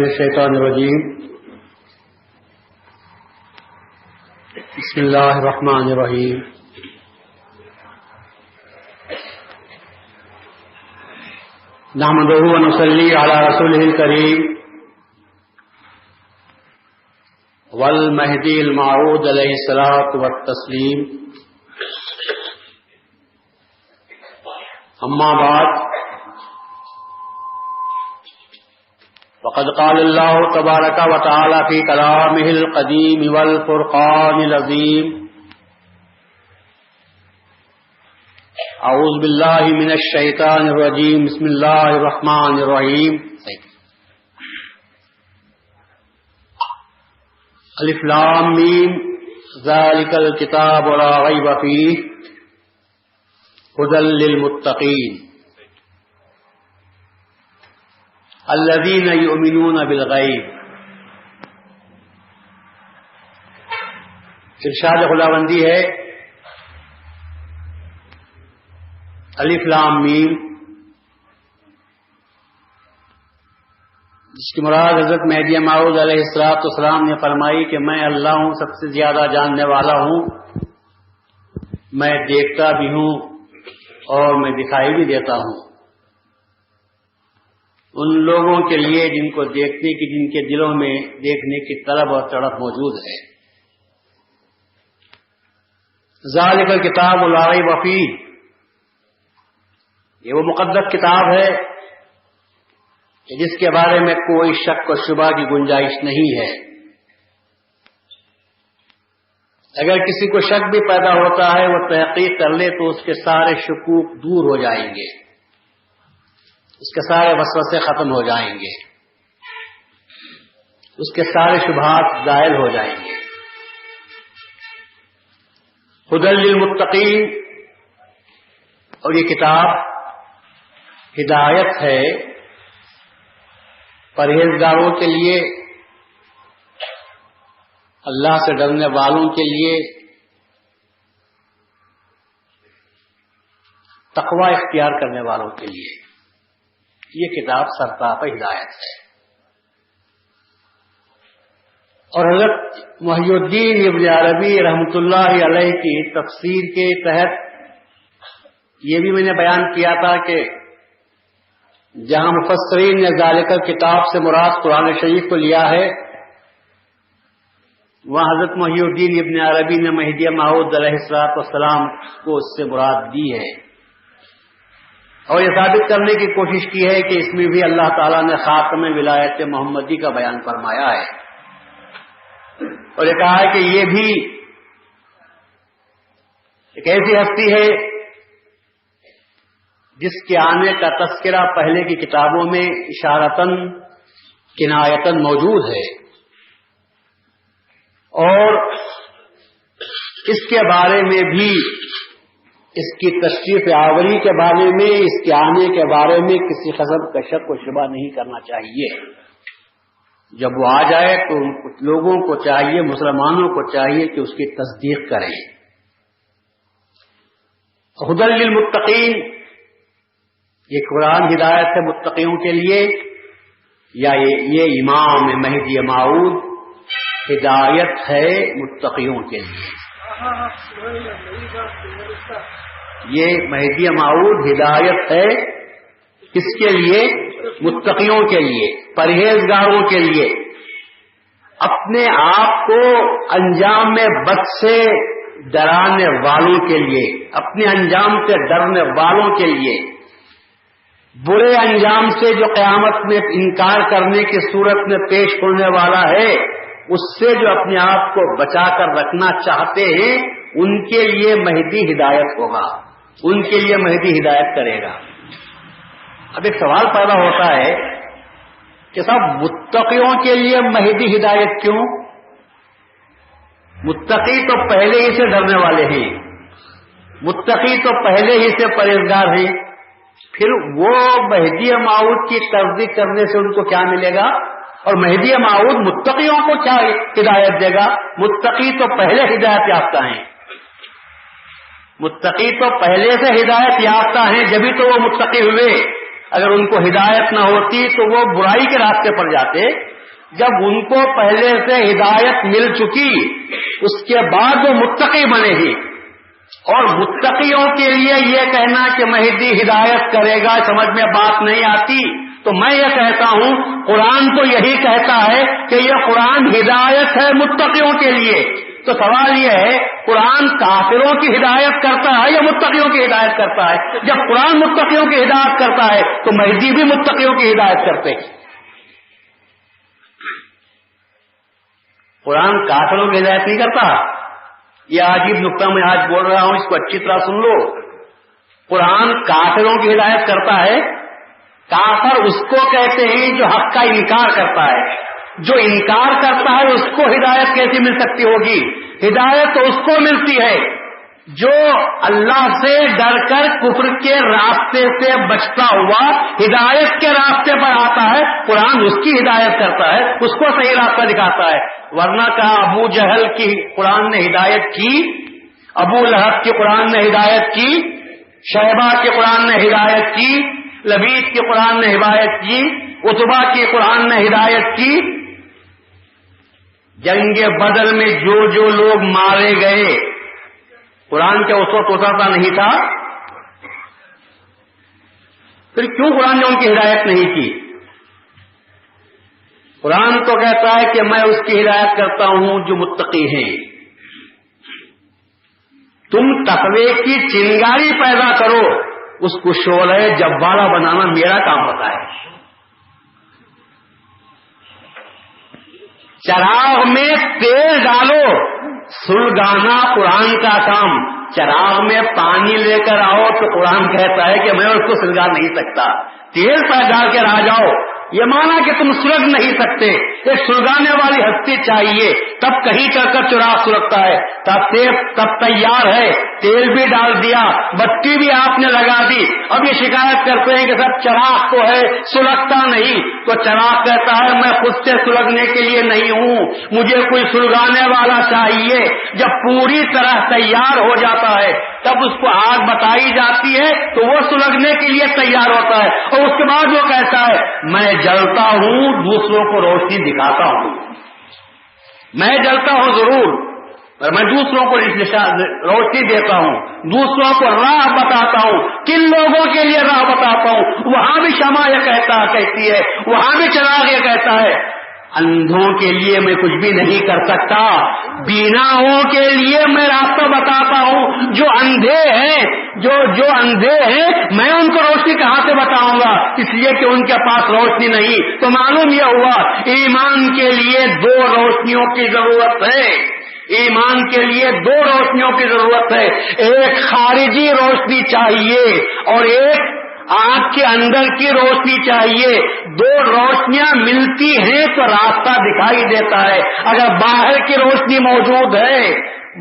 الشیطان الرجیم بسم اللہ الرحمن الرحیم نحمدہ ونصلی علی رسولہ الکریم والمہدی الموعود علیہ الصلاۃ والتسلیم اما بعد وقد قال الله تبارك وتعالى في كلامه القديم والفرقان العظيم أعوذ بالله من الشيطان الرجيم بسم الله الرحمن الرحيم الف لام میم ذلك الكتاب لا ريب فيه هدى للمتقين الذين يؤمنون بالغیب. ارشاد خداوندی ہے الف لام میم، جس کی مراد حضرت مہدی موعود علیہ الصلوۃ والسلام نے فرمائی کہ میں اللہ ہوں، سب سے زیادہ جاننے والا ہوں، میں دیکھتا بھی ہوں اور میں دکھائی بھی دیتا ہوں. ان لوگوں کے لیے جن کو دیکھنے کی، جن کے دلوں میں دیکھنے کی طلب اور تڑپ موجود ہے. ذالک الکتاب لا ریب فیہ، یہ وہ مقدس کتاب ہے کہ جس کے بارے میں کوئی شک و شبہ کی گنجائش نہیں ہے. اگر کسی کو شک بھی پیدا ہوتا ہے وہ تحقیق کر لے تو اس کے سارے شکوک دور ہو جائیں گے، اس کے سارے وسوسے ختم ہو جائیں گے، اس کے سارے شبہات زائل ہو جائیں گے. ہدی للمتقین، اور یہ کتاب ہدایت ہے پرہیزگاروں کے لیے، اللہ سے ڈرنے والوں کے لیے، تقوی اختیار کرنے والوں کے لیے. یہ کتاب سرتاپ ہدایت ہے. اور حضرت محی الدین ابن عربی رحمۃ اللہ علیہ کی تفسیر کے تحت یہ بھی میں نے بیان کیا تھا کہ جہاں مفسرین نے ذالک کتاب سے مراد قرآن شریف کو لیا ہے، وہاں حضرت محی الدین ابن عربی نے مہدی موعود علیہ السلام کو اس سے مراد دی ہے، اور یہ ثابت کرنے کی کوشش کی ہے کہ اس میں بھی اللہ تعالیٰ نے خاتم ولایت محمدی کا بیان فرمایا ہے، اور یہ کہا ہے کہ یہ بھی ایک ایسی ہستی ہے جس کے آنے کا تذکرہ پہلے کی کتابوں میں اشارتاً کنایتاً موجود ہے، اور اس کے بارے میں بھی، اس کی تشریف آوری کے بارے میں، اس کے آنے کے بارے میں کسی قسم کا شک و شبہ نہیں کرنا چاہیے. جب وہ آ جائے تو لوگوں کو چاہیے، مسلمانوں کو چاہیے کہ اس کی تصدیق کریں. ہدی للمتقین، یہ قرآن ہدایت ہے متقیوں کے لیے، یا یہ امام مہدی موعود ہدایت ہے متقیوں کے لیے. یہ مہدی موعود ہدایت ہے کس کے لیے؟ متقیوں کے لیے، پرہیزگاروں کے لیے، اپنے آپ کو انجام بد سے ڈرانے والوں کے لیے، اپنے انجام سے ڈرنے والوں کے لیے، برے انجام سے جو قیامت میں انکار کرنے کی صورت میں پیش ہونے والا ہے، اس سے جو اپنے آپ کو بچا کر رکھنا چاہتے ہیں، ان کے لیے مہدی ہدایت ہوگا، ان کے لیے مہدی ہدایت کرے گا. اب ایک سوال پیدا ہوتا ہے کہ صاحب متقیوں کے لیے مہدی ہدایت کیوں؟ متقی تو پہلے ہی سے ڈرنے والے ہیں، متقی تو پہلے ہی سے پرہیزگار ہیں، پھر وہ مہدی موعود کی تصدیق کرنے سے ان کو کیا ملے گا؟ اور مہدی موعود متقیوں کو کیا ہدایت دے گا؟ متقی تو پہلے ہدایت یافتہ ہیں، متقی تو پہلے سے ہدایت یافتہ ہیں، جبھی تو وہ متقی ہوئے. اگر ان کو ہدایت نہ ہوتی تو وہ برائی کے راستے پر جاتے. جب ان کو پہلے سے ہدایت مل چکی اس کے بعد وہ متقی بنے ہی. اور متقیوں کے لیے یہ کہنا کہ مہدی ہدایت کرے گا سمجھ میں بات نہیں آتی. تو میں یہ کہتا ہوں قرآن تو یہی کہتا ہے کہ یہ قرآن ہدایت ہے متقیوں کے لیے. تو سوال یہ ہے قرآن کافروں کی ہدایت کرتا ہے یا متقیوں کی ہدایت کرتا ہے؟ جب قرآن متقیوں کی ہدایت کرتا ہے تو مہدی بھی متقیوں کی ہدایت کرتے ہیں. قرآن کافروں کی ہدایت نہیں کرتا. یہ عجیب نقطہ میں آج بول رہا ہوں، اس کو اچھی طرح سن لو. قرآن کافروں کی ہدایت کرتا ہے. کافر اس کو کہتے ہیں جو حق کا انکار کرتا ہے. جو انکار کرتا ہے اس کو ہدایت کیسے مل سکتی ہوگی؟ ہدایت تو اس کو ملتی ہے جو اللہ سے ڈر کر کفر کے راستے سے بچتا ہوا ہدایت کے راستے پر آتا ہے. قرآن اس کی ہدایت کرتا ہے، اس کو صحیح راستہ دکھاتا ہے. ورنہ کہا ابو جہل کی قرآن نے ہدایت کی، ابو لہب کی قرآن نے ہدایت کی، شیبہ کی قرآن نے ہدایت کی، لبید کی قرآن نے ہدایت کی، عتبہ کی قرآن نے ہدایت کی. جنگ بدر میں جو لوگ مارے گئے قرآن کیا اس وقت اترتا نہیں تھا؟ پھر کیوں قرآن نے ان کی ہدایت نہیں کی؟ قرآن تو کہتا ہے کہ میں اس کی ہدایت کرتا ہوں جو متقی ہیں. تم تقوی کی چنگاری پیدا کرو، اس کو شعلہ جبارہ بنانا میرا کام ہوتا ہے. چراغ میں تیل ڈالو، سلگانا قرآن کا کام. چراغ میں پانی لے کر آؤ تو قرآن کہتا ہے کہ میں اس کو سلگا نہیں سکتا. تیل پر ڈال کے آ جاؤ، یہ مانا کہ تم سلگ نہیں سکتے. ایک سلگانے والی ہستی چاہیے تب کہیں کر چراغ سلگتا ہے. تب تیار ہے، تیل بھی ڈال دیا، بتی بھی آپ نے لگا دی. اب یہ شکایت کرتے ہیں کہ سب چراغ تو ہے سلگتا نہیں. تو چراغ کہتا ہے میں خود سے سلگنے کے لیے نہیں ہوں، مجھے کوئی سلگانے والا چاہیے. جب پوری طرح تیار ہو جاتا ہے تب اس کو آگ بتائی جاتی ہے تو وہ سلگنے کے لیے تیار ہوتا ہے. اور اس کے بعد وہ کہتا ہے میں جلتا ہوں دوسروں کو روشنی دکھاتا ہوں. میں جلتا ہوں ضرور اور میں دوسروں کو روشنی دیتا ہوں، دوسروں کو راہ بتاتا ہوں. کن لوگوں کے لیے راہ بتاتا ہوں؟ وہاں بھی شمع یہ کہتی ہے، وہاں بھی چراغ یہ کہتا ہے. اندھوں کے لیے میں کچھ بھی نہیں کر سکتا، بیناؤں کے لیے میں راستہ بتاتا ہوں. جو اندھے ہیں میں ان کو روشنی کہاں سے بتاؤں گا؟ اس لیے کہ ان کے پاس روشنی نہیں. تو معلوم یہ ہوا ایمان کے لیے دو روشنیوں کی ضرورت ہے. ایمان کے لیے دو روشنیوں کی ضرورت ہے. ایک خارجی روشنی چاہیے اور ایک آنکھ کے اندر کی روشنی چاہیے. دو روشنیاں ملتی ہیں تو راستہ دکھائی دیتا ہے. اگر باہر کی روشنی موجود ہے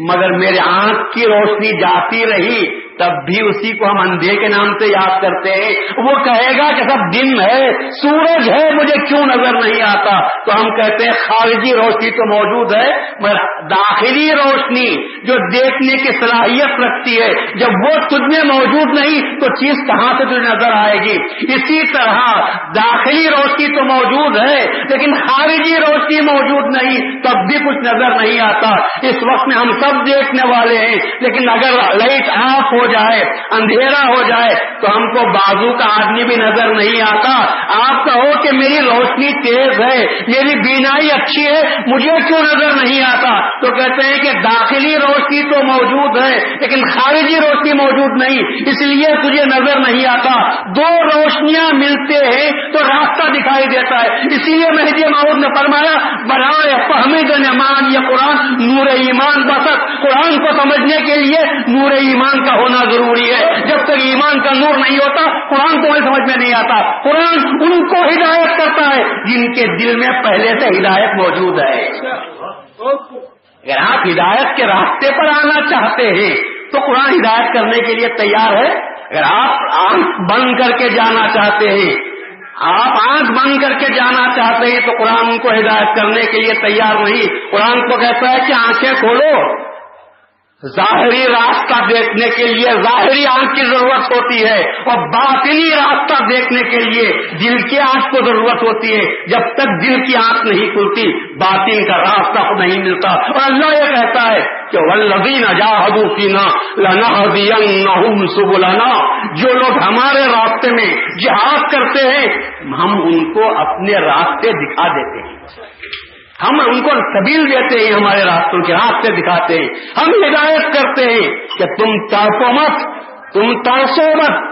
مگر میرے آنکھ کی روشنی جاتی رہی تب بھی اسی کو ہم اندھے کے نام سے یاد کرتے ہیں. وہ کہے گا کہ سب دن ہے، سورج ہے، مجھے کیوں نظر نہیں آتا؟ تو ہم کہتے ہیں خارجی روشنی تو موجود ہے مگر داخلی روشنی جو دیکھنے کی صلاحیت رکھتی ہے جب وہ تجھ میں موجود نہیں تو چیز کہاں سے تجھے نظر آئے گی؟ اسی طرح داخلی روشنی تو موجود ہے لیکن خارجی روشنی موجود نہیں تب بھی کچھ نظر نہیں آتا. اس وقت میں ہم سب دیکھنے والے ہیں لیکن اگر لائٹ آف ہو جائے، اندھیرا ہو جائے تو ہم کو بازو کا آدمی بھی نظر نہیں آتا. آپ کہو کہ میری روشنی تیز ہے، میری بینائی اچھی ہے، مجھے کیوں نظر نہیں آتا؟ تو کہتے ہیں کہ داخلی روشنی تو موجود ہے لیکن خارجی روشنی موجود نہیں، اس لیے تجھے نظر نہیں آتا. دو روشنیاں ملتے ہیں تو راستہ دکھائی دیتا ہے. اسی لیے مہدی موعود نے فرمایا برائے فہمید نمان یہ قرآن نور ایمان بسط. قرآن کو سمجھنے کے لیے نور ایمان کا ہونا ضروری ہے. جب تک ایمان کا نور نہیں ہوتا قرآن کو سمجھ میں نہیں آتا. قرآن ان کو ہدایت کرتا ہے جن کے دل میں پہلے سے ہدایت موجود ہے. اگر آپ ہدایت کے راستے پر آنا چاہتے ہیں تو قرآن ہدایت کرنے کے لیے تیار ہے. اگر آپ آنکھ بند کر کے جانا چاہتے ہیں، آپ آنکھ بند کر کے جانا چاہتے ہیں تو قرآن ان کو ہدایت کرنے کے لیے تیار نہیں. قرآن کو کہتا ہے کہ آنکھیں کھولو، ظاہری راستہ دیکھنے کے لیے ظاہری آنکھ کی ضرورت ہوتی ہے اور باطنی راستہ دیکھنے کے لیے دل کی آنکھ کو ضرورت ہوتی ہے. جب تک دل کی آنکھ نہیں کھلتی باطن کا راستہ نہیں ملتا. اور اللہ یہ کہتا ہے کہ والذین جاہدوا فینا لنہدینہم سبلنا، جو لوگ ہمارے راستے میں جہاد کرتے ہیں ہم ان کو اپنے راستے دکھا دیتے ہیں، ہم ان کو سبیل دیتے ہیں، ہمارے راستوں کے راستے دکھاتے ہیں، ہم ہدایت کرتے ہیں کہ تم تڑپو مت، تم ترسو مت.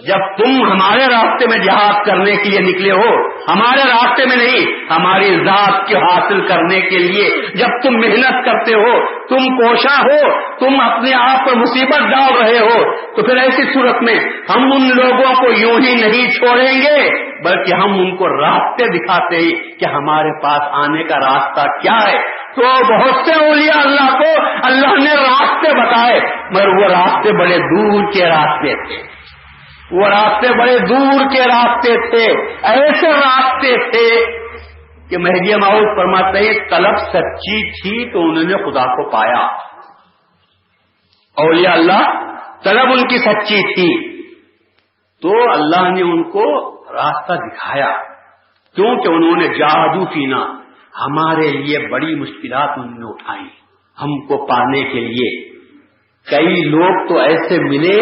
جب تم ہمارے راستے میں جہاد کرنے کے لیے نکلے ہو، ہمارے راستے میں نہیں، ہماری ذات کو حاصل کرنے کے لیے جب تم محنت کرتے ہو، تم کوشاں ہو، تم اپنے آپ پر مصیبت ڈال رہے ہو، تو پھر ایسی صورت میں ہم ان لوگوں کو یوں ہی نہیں چھوڑیں گے بلکہ ہم ان کو راستے دکھاتے ہیں کہ ہمارے پاس آنے کا راستہ کیا ہے. تو بہت سے اولیاء اللہ کو اللہ نے راستے بتائے مگر وہ راستے بڑے دور کے راستے تھے، وہ راستے بڑے دور کے راستے تھے، ایسے راستے تھے کہ مہدی موعود فرماتے ہیں طلب سچی تھی تو انہوں نے خدا کو پایا. اولیاء اللہ طلب ان کی سچی تھی تو اللہ نے ان کو راستہ دکھایا، کیونکہ انہوں نے جاہدوا فینا، ہمارے لیے بڑی مشکلات انہوں نے اٹھائی ہم کو پانے کے لیے. کئی لوگ تو ایسے ملے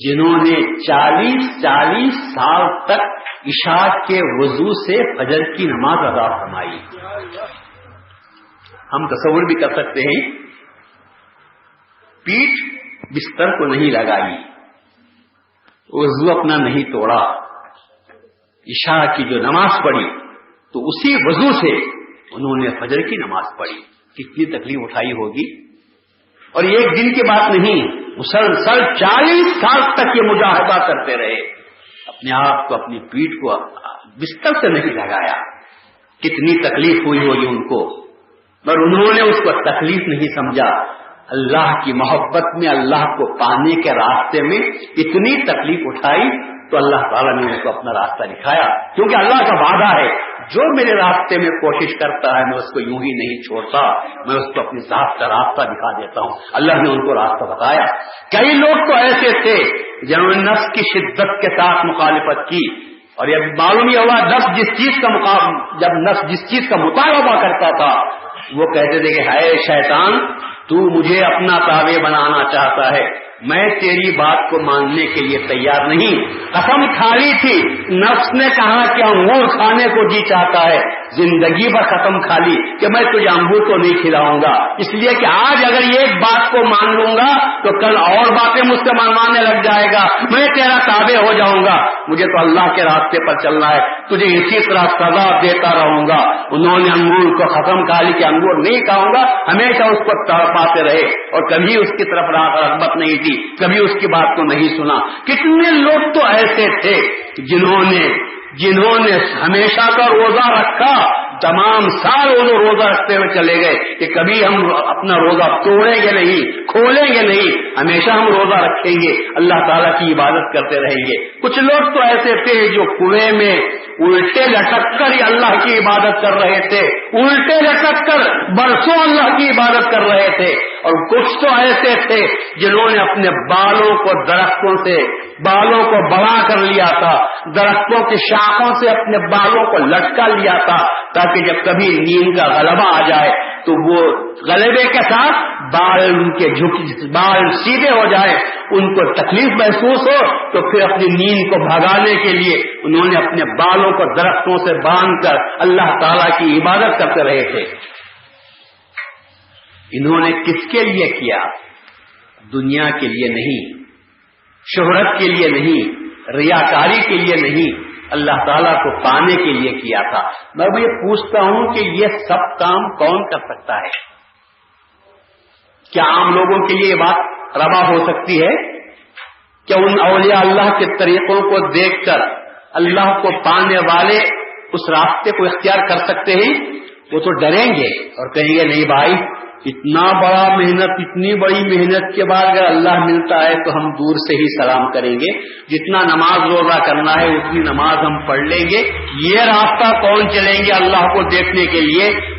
جنہوں نے 40 سال تک عشاء کے وضو سے فجر کی نماز ادا فرمائی. ہم تصور بھی کر سکتے ہیں، پیٹھ بستر کو نہیں لگائی، وضو اپنا نہیں توڑا، عشاء کی جو نماز پڑھی تو اسی وضو سے انہوں نے فجر کی نماز پڑھی. کتنی تکلیف اٹھائی ہوگی. اور یہ ایک دن کی بات نہیں، مسلسل 40 سال تک یہ مجاہدہ کرتے رہے، اپنے آپ کو اپنی پیٹھ کو بستر سے نہیں لگایا. کتنی تکلیف ہوئی ہوگی ان کو، مگر انہوں نے اس کو تکلیف نہیں سمجھا. اللہ کی محبت میں، اللہ کو پانے کے راستے میں اتنی تکلیف اٹھائی تو اللہ تعالیٰ نے اس کو اپنا راستہ دکھایا. کیونکہ اللہ کا وعدہ ہے جو میرے راستے میں کوشش کرتا ہے میں اس کو یوں ہی نہیں چھوڑتا، میں اس کو اپنی ذات کا راستہ دکھا دیتا ہوں. اللہ نے ان کو راستہ بتایا. کئی لوگ تو ایسے تھے جنہوں نے نفس کی شدت کے ساتھ مخالفت کی، اور یہ معلوم یہ ہوا جب نفس جس چیز کا مطالبہ کرتا تھا وہ کہتے تھے کہ ہے شیطان تو مجھے اپنا تابع بنانا چاہتا ہے، میں تیری بات کو ماننے کے لیے تیار نہیں. قسم کھالی تھی، نفس نے کہا کہ انگور کھانے کو جی چاہتا ہے، زندگی پر قسم کھالی کہ میں تجھے انگور کو نہیں کھلاؤں گا، اس لیے کہ آج اگر یہ ایک بات کو مان لوں گا تو کل اور باتیں مجھ سے ماننے لگ جائے گا، میں تیرا تابع ہو جاؤں گا. مجھے تو اللہ کے راستے پر چلنا ہے، تجھے اسی طرح سزا دیتا رہوں گا. انہوں نے انگور کو قسم کھالی کہ انگور نہیں کھاؤں گا، ہمیشہ اس کو تڑپاتے رہے اور کبھی اس کی طرف رغبت نہیں تھی، کبھی اس کی بات کو نہیں سنا. کتنے لوگ تو ایسے تھے جنہوں نے ہمیشہ کا روزہ رکھا، تمام سال وہ روزہ رکھتے ہوئے چلے گئے کہ کبھی ہم اپنا روزہ توڑیں گے نہیں، کھولیں گے نہیں، ہمیشہ ہم روزہ رکھیں گے، اللہ تعالیٰ کی عبادت کرتے رہیں گے. کچھ لوگ تو ایسے تھے جو کنویں میں الٹے لٹک کر ہی اللہ کی عبادت کر رہے تھے، الٹے لٹک کر برسوں اللہ کی عبادت کر رہے تھے. اور کچھ تو ایسے تھے جنہوں نے اپنے بالوں کو درختوں سے بالوں کو بڑا کر لیا تھا، درختوں کی شاخوں سے اپنے بالوں کو لٹکا لیا تھا تاکہ جب کبھی نیند کا غلبہ آ جائے تو وہ غلبے کے ساتھ بال سیدھے ہو جائے، ان کو تکلیف محسوس ہو تو پھر اپنی نیند کو بھگانے کے لیے انہوں نے اپنے بالوں کو درختوں سے باندھ کر اللہ تعالیٰ کی عبادت کرتے رہے تھے. انہوں نے کس کے لیے کیا؟ دنیا کے لیے نہیں، شہرت کے لیے نہیں، ریاکاری کے لیے نہیں، اللہ تعالیٰ کو پانے کے لیے کیا تھا. میں بھی یہ پوچھتا ہوں کہ یہ سب کام کون کر سکتا ہے؟ کیا عام لوگوں کے لیے یہ بات روا ہو سکتی ہے کہ ان اولیاء اللہ کے طریقوں کو دیکھ کر اللہ کو پانے والے اس راستے کو اختیار کر سکتے ہیں؟ وہ تو ڈریں گے اور کہیں گے نہیں بھائی، اتنا بڑا محنت، اتنی بڑی محنت کے بعد اگر اللہ ملتا ہے تو ہم دور سے ہی سلام کریں گے، جتنا نماز روزہ کرنا ہے اتنی نماز ہم پڑھ لیں گے، یہ راستہ کون چلیں گے اللہ کو دیکھنے کے لیے؟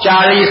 40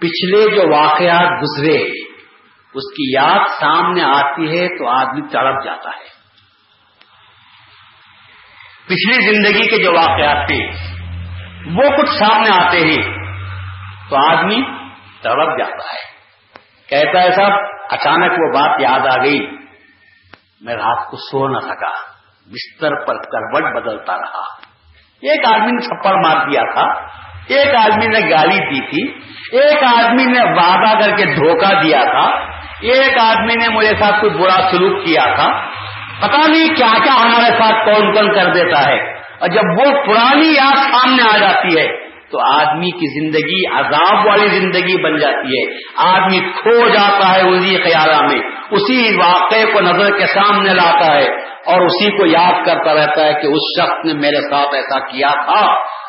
پچھلے جو واقعات گزرے اس کی یاد سامنے آتی ہے تو آدمی تڑپ جاتا ہے. پچھلی زندگی کے جو واقعات تھے وہ کچھ سامنے آتے ہیں تو آدمی تڑپ جاتا ہے. کہتا ہے صاحب اچانک وہ بات یاد آ گئی, میں رات کو سو نہ سکا, بستر پر کروٹ بدلتا رہا. ایک آدمی نے تھپڑ مار دیا تھا, ایک آدمی نے گالی دی تھی, ایک آدمی نے وعدہ کر کے دھوکہ دیا تھا, ایک آدمی نے مجھے ساتھ کوئی برا سلوک کیا تھا. پتہ نہیں کیا کیا ہمارے ساتھ کون کون کر دیتا ہے. اور جب وہ پرانی یاد سامنے آ جاتی ہے تو آدمی کی زندگی عذاب والی زندگی بن جاتی ہے. آدمی کھو جاتا ہے اسی خیالہ میں, اسی واقعے کو نظر کے سامنے لاتا ہے اور اسی کو یاد کرتا رہتا ہے کہ اس شخص نے میرے ساتھ ایسا کیا تھا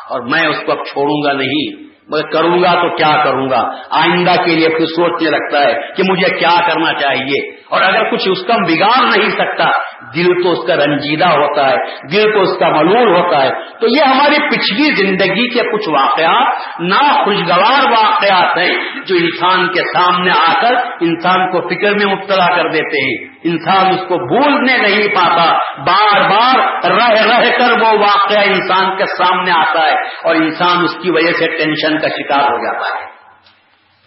اور میں اس کو اب چھوڑوں گا نہیں, میں کروں گا تو کیا کروں گا. آئندہ کے لیے پھر سوچنے لگتا ہے کہ مجھے کیا کرنا چاہیے. اور اگر کچھ اس کا بگاڑ نہیں سکتا, دل تو اس کا رنجیدہ ہوتا ہے, دل تو اس کا ملول ہوتا ہے. تو یہ ہماری پچھلی زندگی کے کچھ واقعات ناخوشگوار واقعات ہیں جو انسان کے سامنے آ کر انسان کو فکر میں مبتلا کر دیتے ہیں. انسان اس کو بھولنے نہیں پاتا, بار بار رہ کر وہ واقعہ انسان کے سامنے آتا ہے اور انسان اس کی وجہ سے ٹینشن کا شکار ہو جاتا ہے.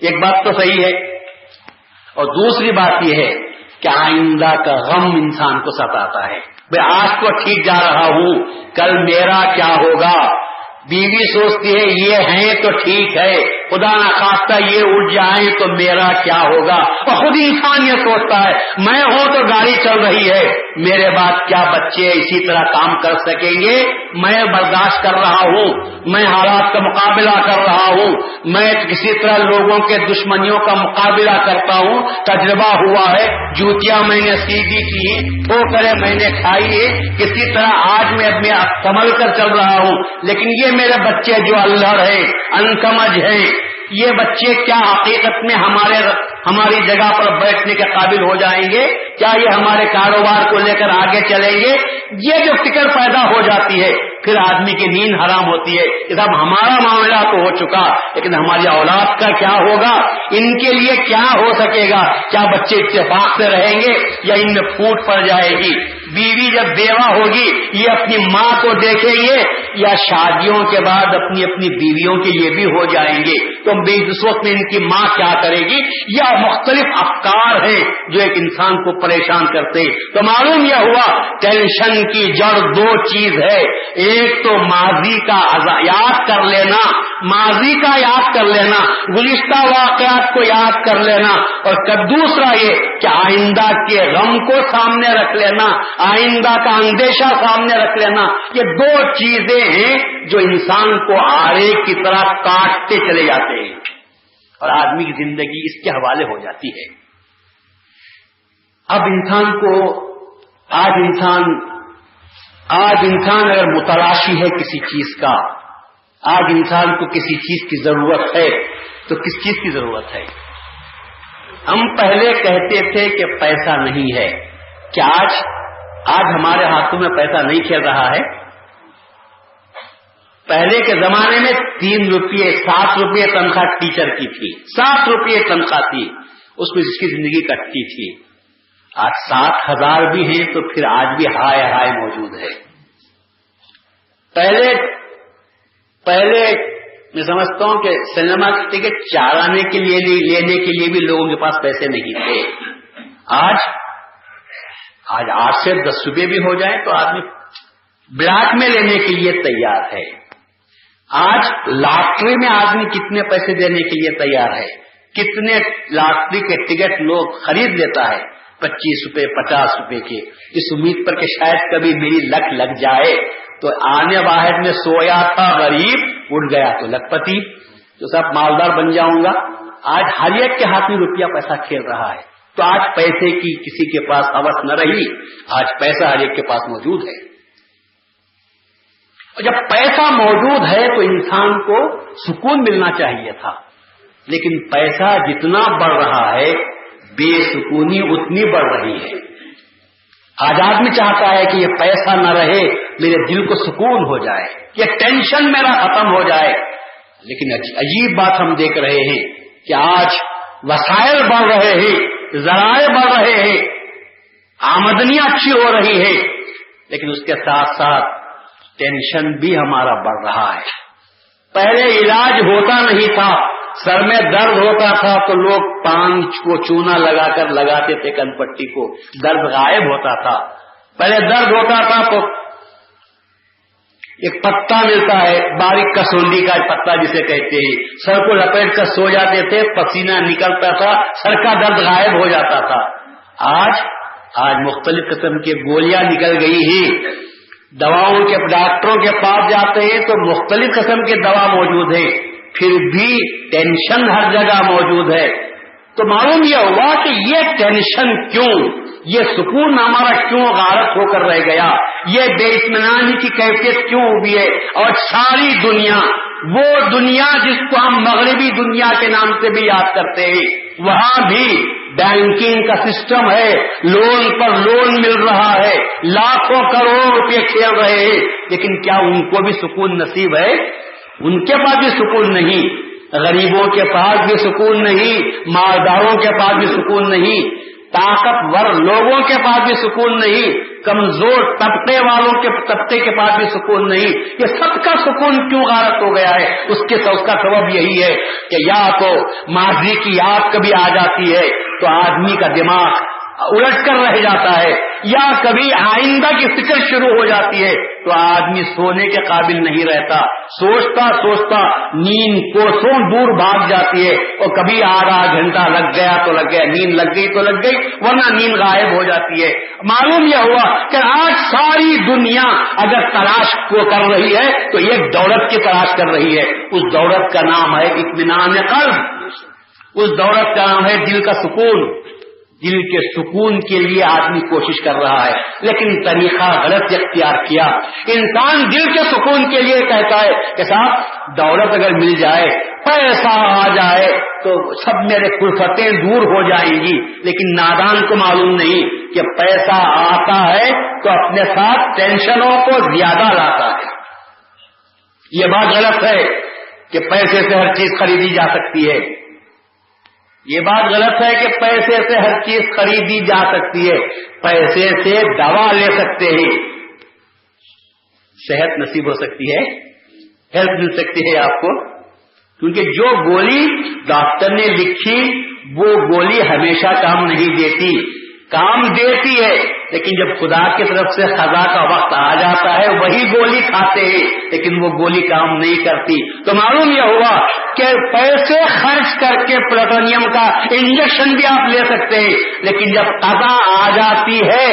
ایک بات تو صحیح ہے, اور دوسری بات یہ ہے کہ آئندہ کا غم انسان کو ستاتا ہے. میں آج تو ٹھیک جا رہا ہوں, کل میرا کیا ہوگا. بیوی سوچتی ہے یہ ہیں تو ٹھیک ہے, خدا نخواستہ یہ اٹھ جائیں تو میرا کیا ہوگا. اور خود انسان یہ سوچتا ہے میں ہوں تو گاڑی چل رہی ہے, میرے بعد کیا بچے اسی طرح کام کر سکیں گے. میں برداشت کر رہا ہوں, میں حالات کا مقابلہ کر رہا ہوں, میں کسی طرح لوگوں کے دشمنیوں کا مقابلہ کرتا ہوں. تجربہ ہوا ہے, جوتیاں میں نے سیدھی کی, ٹھوکریں میں نے کھائی ہے, کسی طرح آج میں سنبھل کر چل رہا ہوں. لیکن یہ میرے بچے جو اللہ ہیں, انسمجھ ہیں, یہ بچے کیا حقیقت میں ہماری جگہ پر بیٹھنے کے قابل ہو جائیں گے؟ کیا یہ ہمارے کاروبار کو لے کر آگے چلیں گے؟ یہ جو فکر پیدا ہو جاتی ہے پھر آدمی کی نیند حرام ہوتی ہے کہ صاحب ہمارا معاملہ تو ہو چکا, لیکن ہماری اولاد کا کیا ہوگا, ان کے لیے کیا ہو سکے گا, کیا بچے اتفاق سے رہیں گے یا ان میں پھوٹ پڑ جائے گی. بیوی جب بیوہ ہوگی یہ اپنی ماں کو دیکھیں گے یا شادیوں کے بعد اپنی اپنی بیویوں کے یہ بھی ہو جائیں گے تو اس وقت میں ان کی ماں کیا کرے گی. یا مختلف افکار ہیں جو ایک انسان کو پریشان کرتے. تو معلوم یہ ہوا ٹینشن کی جڑ دو چیز ہے, ایک تو ماضی کا یاد کر لینا, ماضی کا یاد کر لینا, گزشتہ واقعات کو یاد کر لینا, اور دوسرا یہ کہ آئندہ کے غم کو سامنے رکھ لینا, آئندہ کا اندیشہ سامنے رکھ لینا. یہ دو چیزیں ہیں جو انسان کو آرے کی طرح کاٹتے چلے جاتے ہیں اور آدمی کی زندگی اس کے حوالے ہو جاتی ہے. اب انسان کو آج انسان اگر متلاشی ہے کسی چیز کا, آج انسان کو کسی چیز کی ضرورت ہے تو کس چیز کی ضرورت ہے؟ ہم پہلے کہتے تھے کہ پیسہ نہیں ہے. کیا آج ہمارے ہاتھوں میں پیسہ نہیں کھیل رہا ہے؟ پہلے کے زمانے میں 3 روپئے 7 روپئے تنخواہ ٹیچر کی تھی, 7 روپئے تنخواہ تھی, اس میں جس کی زندگی کٹتی تھی. آج 7,000 بھی ہیں تو پھر آج بھی ہائے موجود ہے. پہلے میں سمجھتا ہوں کہ سنیما کی ٹکٹ چارانے کے لیے لینے کے لیے بھی لوگوں کے پاس پیسے نہیں تھے. آج 8 سے 10 روپئے بھی ہو جائے تو آدمی بلاک میں لینے کے لیے تیار ہے. آج لاٹری میں آدمی کتنے پیسے دینے کے لیے تیار ہے, کتنے لاٹری کے ٹکٹ لوگ خرید لیتا ہے, 25 روپے 50 روپے کے, اس امید پر کہ شاید کبھی میری لک لگ جائے. تو آنے واحد میں سویا تھا غریب, اٹھ گیا تو لکھپتی, تو سب مالدار بن جاؤں گا. آج ہر ایک کے ہاتھ میں روپیہ پیسہ کھیل رہا ہے. تو آج پیسے کی کسی کے پاس ہوس نہ رہی, آج پیسہ ہر ایک کے پاس موجود ہے. اور جب پیسہ موجود ہے تو انسان کو سکون ملنا چاہیے تھا, لیکن پیسہ جتنا بڑھ رہا ہے بے سکونی اتنی بڑھ رہی ہے. آج آدمی چاہتا ہے کہ یہ پیسہ نہ رہے, میرے دل کو سکون ہو جائے, یہ ٹینشن میرا ختم ہو جائے. لیکن عجیب بات ہم دیکھ رہے ہیں کہ آج وسائل بڑھ رہے ہیں, ذرائع بڑھ رہے ہیں, آمدنیاں اچھی ہو رہی ہے, لیکن اس کے ساتھ ساتھ ٹینشن بھی ہمارا بڑھ رہا ہے. پہلے علاج ہوتا نہیں تھا, سر میں درد ہوتا تھا تو لوگ پان کو چونا لگا کر لگاتے تھے, کن پٹی کو, درد غائب ہوتا تھا. پہلے درد ہوتا تھا تو ایک پتا ملتا ہے, باریک کسولی کا پتا جسے کہتے ہیں, سر کو لپیٹ کر سو جاتے تھے, پسینہ نکلتا تھا, سر کا درد غائب ہو جاتا تھا. آج مختلف قسم کی گولیاں نکل گئی ہیں, دواؤں کے ڈاکٹروں کے پاس جاتے ہیں تو مختلف قسم کی دوا موجود ہے, پھر بھی ٹینشن ہر جگہ موجود ہے. تو معلوم یہ ہوا کہ یہ ٹینشن کیوں, یہ سکون ہمارا کیوں غارت ہو کر رہ گیا, یہ بے اطمینانی کی کیفیت کیوں ہوئی ہے. اور ساری دنیا, وہ دنیا جس کو ہم مغربی دنیا کے نام سے بھی یاد کرتے ہیں, وہاں بھی بینکنگ کا سسٹم ہے, لون پر لون مل رہا ہے, لاکھوں کروڑ روپے کھیل رہے ہیں, لیکن کیا ان کو بھی سکون نصیب ہے؟ ان کے پاس بھی سکون نہیں, غریبوں کے پاس بھی سکون نہیں, مالداروں کے پاس بھی سکون نہیں, طاقتور لوگوں کے پاس بھی سکون نہیں, کمزور طبقے کے پاس بھی سکون نہیں. یہ سب کا سکون کیوں غارت ہو گیا ہے؟ اس کا سبب یہی ہے کہ یا تو ماضی کی یاد کبھی آ جاتی ہے تو آدمی کا دماغ الٹ کر رہ جاتا ہے, یا کبھی آئندہ کی فکر شروع ہو جاتی ہے تو آدمی سونے کے قابل نہیں رہتا, سوچتا سوچتا نیند کوسوں دور بھاگ جاتی ہے, اور کبھی آدھا گھنٹہ لگ گیا تو لگ گیا, نیند لگ گئی تو لگ گئی, ورنہ نیند غائب ہو جاتی ہے. معلوم یہ ہوا کہ آج ساری دنیا اگر تلاش کو کر رہی ہے تو ایک دولت کی تلاش کر رہی ہے. اس دولت کا نام ہے اطمینان قلب, اس دولت کا نام ہے دل کا سکون. دل کے سکون کے لیے آدمی کوشش کر رہا ہے, لیکن طریقہ غلط اختیار کیا. انسان دل کے سکون کے لیے کہتا ہے کہ صاحب دولت اگر مل جائے, پیسہ آ جائے تو سب میرے کلفتیں دور ہو جائیں گی. لیکن نادان کو معلوم نہیں کہ پیسہ آتا ہے تو اپنے ساتھ ٹینشنوں کو زیادہ لاتا ہے. یہ بات غلط ہے کہ پیسے سے ہر چیز خریدی جا سکتی ہے. یہ بات غلط ہے کہ پیسے سے ہر چیز خریدی جا سکتی ہے. پیسے سے دوا لے سکتے ہیں, صحت نصیب ہو سکتی ہے, ہیلپ مل سکتی ہے آپ کو, کیونکہ جو گولی ڈاکٹر نے لکھی وہ گولی ہمیشہ کام نہیں دیتی. کام دیتی ہے لیکن جب خدا کی طرف سے قضا کا وقت آ جاتا ہے وہی گولی کھاتے ہیں, لیکن وہ گولی کام نہیں کرتی. تو معلوم یہ ہوا کہ پیسے خرچ کر کے پلوٹونیم کا انجیکشن بھی آپ لے سکتے ہیں, لیکن جب قضا آ جاتی ہے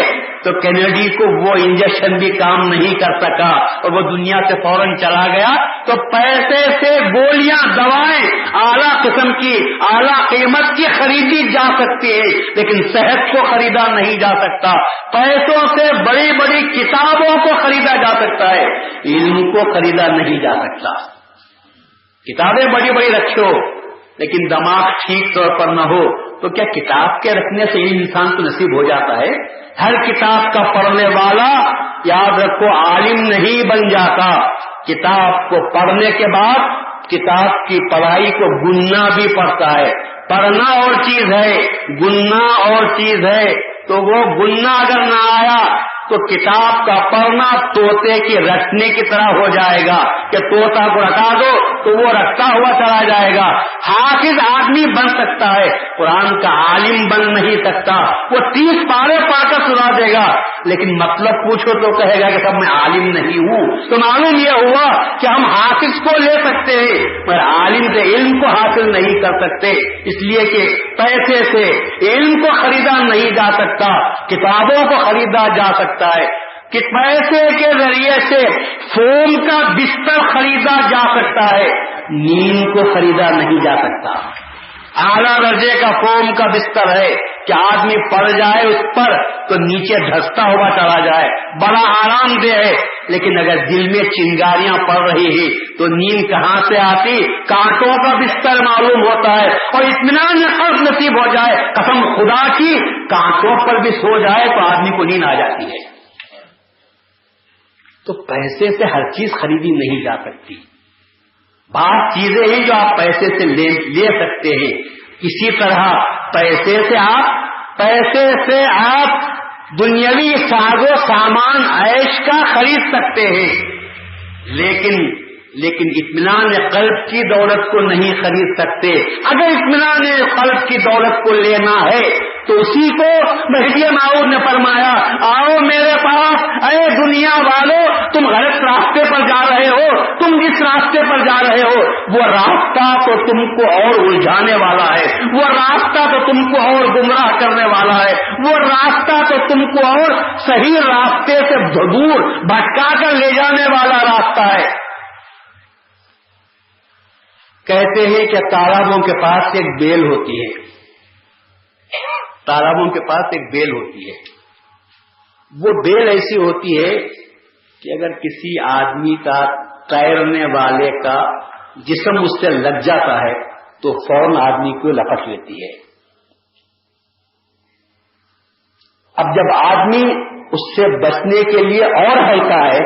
تو کینیڈی کو وہ انجیکشن بھی کام نہیں کر سکا اور وہ دنیا سے فوراً چلا گیا. تو پیسے سے گولیاں, دوائیں اعلیٰ قسم کی, اعلیٰ قیمت کی خریدی جا سکتی ہے, لیکن صحت کو خریدا نہیں جا سکتا. پیسوں سے بڑی بڑی کتابوں کو خریدا جا سکتا ہے, علم کو خریدا نہیں جا سکتا. کتابیں بڑی بڑی رکھو لیکن دماغ ٹھیک طور پر نہ ہو تو کیا کتاب کے رکھنے سے علم انسان کو نصیب ہو جاتا ہے؟ ہر کتاب کا پڑھنے والا یاد رکھو عالم نہیں بن جاتا. کتاب کو پڑھنے کے بعد کتاب کی پڑھائی کو گننا بھی پڑتا ہے. پڑھنا اور چیز ہے, گننا اور چیز ہے. تو وہ گننا اگر نہ آیا تو کتاب کا پڑھنا طوطے کی رٹنے کی طرح ہو جائے گا کہ طوطا کو رٹا دو تو وہ رٹتا ہوا چلا جائے گا. حافظ آدمی بن سکتا ہے, قرآن کا عالم بن نہیں سکتا. وہ 30 پارے پا کر سنا دے گا لیکن مطلب پوچھو تو کہے گا کہ سب میں عالم نہیں ہوں. تو معلوم یہ ہوا کہ ہم حافظ کو لے سکتے ہیں پر عالم سے علم کو حاصل نہیں کر سکتے, اس لیے کہ پیسے سے علم کو خریدا نہیں جا سکتا, کتابوں کو خریدا جا سکتا ہے. کہ پیسے کے ذریعے سے فوم کا بستر خریدا جا سکتا ہے, نیند کو خریدا نہیں جا سکتا. اعلیٰ درجے کا فوم کا بستر ہے کہ آدمی پڑ جائے اس پر تو نیچے دھستا ہوا چلا جائے, بڑا آرام دہ ہے. لیکن اگر دل میں چنگاریاں پڑ رہی ہیں تو نیند کہاں سے آتی؟ کانٹوں کا بستر معلوم ہوتا ہے. اور اطمینان قلب نصیب ہو جائے, قسم خدا کی کانٹوں پر بھی سو جائے تو آدمی کو نیند آ جاتی ہے. تو پیسے سے ہر چیز خریدی نہیں جا سکتی. بعض چیزیں ہیں جو آپ پیسے سے لے سکتے ہیں، اسی طرح پیسے سے آپ دنیاوی ساز و سامان عیش کا خرید سکتے ہیں، لیکن اطمینان قلب کی دولت کو نہیں خرید سکتے۔ اگر اطمینان قلب کی دولت کو لینا ہے تو اسی کو مہدی موعود نے فرمایا، آؤ میرے پاس، اے دنیا والوں، تم غلط راستے پر جا رہے ہو، تم جس راستے پر جا رہے ہو وہ راستہ تو تم کو اور الجھانے والا ہے، وہ راستہ تو تم کو اور گمراہ کرنے والا ہے، وہ راستہ تو تم کو اور صحیح راستے سے دور بھٹکا کر لے جانے والا راستہ ہے۔ کہتے ہیں کہ تالابوں کے پاس ایک بیل ہوتی ہے، تالابوں کے پاس ایک بیل ہوتی ہے، وہ بیل ایسی ہوتی ہے کہ اگر کسی آدمی کا تیرنے والے کا جسم اس سے لگ جاتا ہے تو فوراً آدمی کو لپٹ لیتی ہے۔ اب جب آدمی اس سے بچنے کے لیے اور ہلکا ہے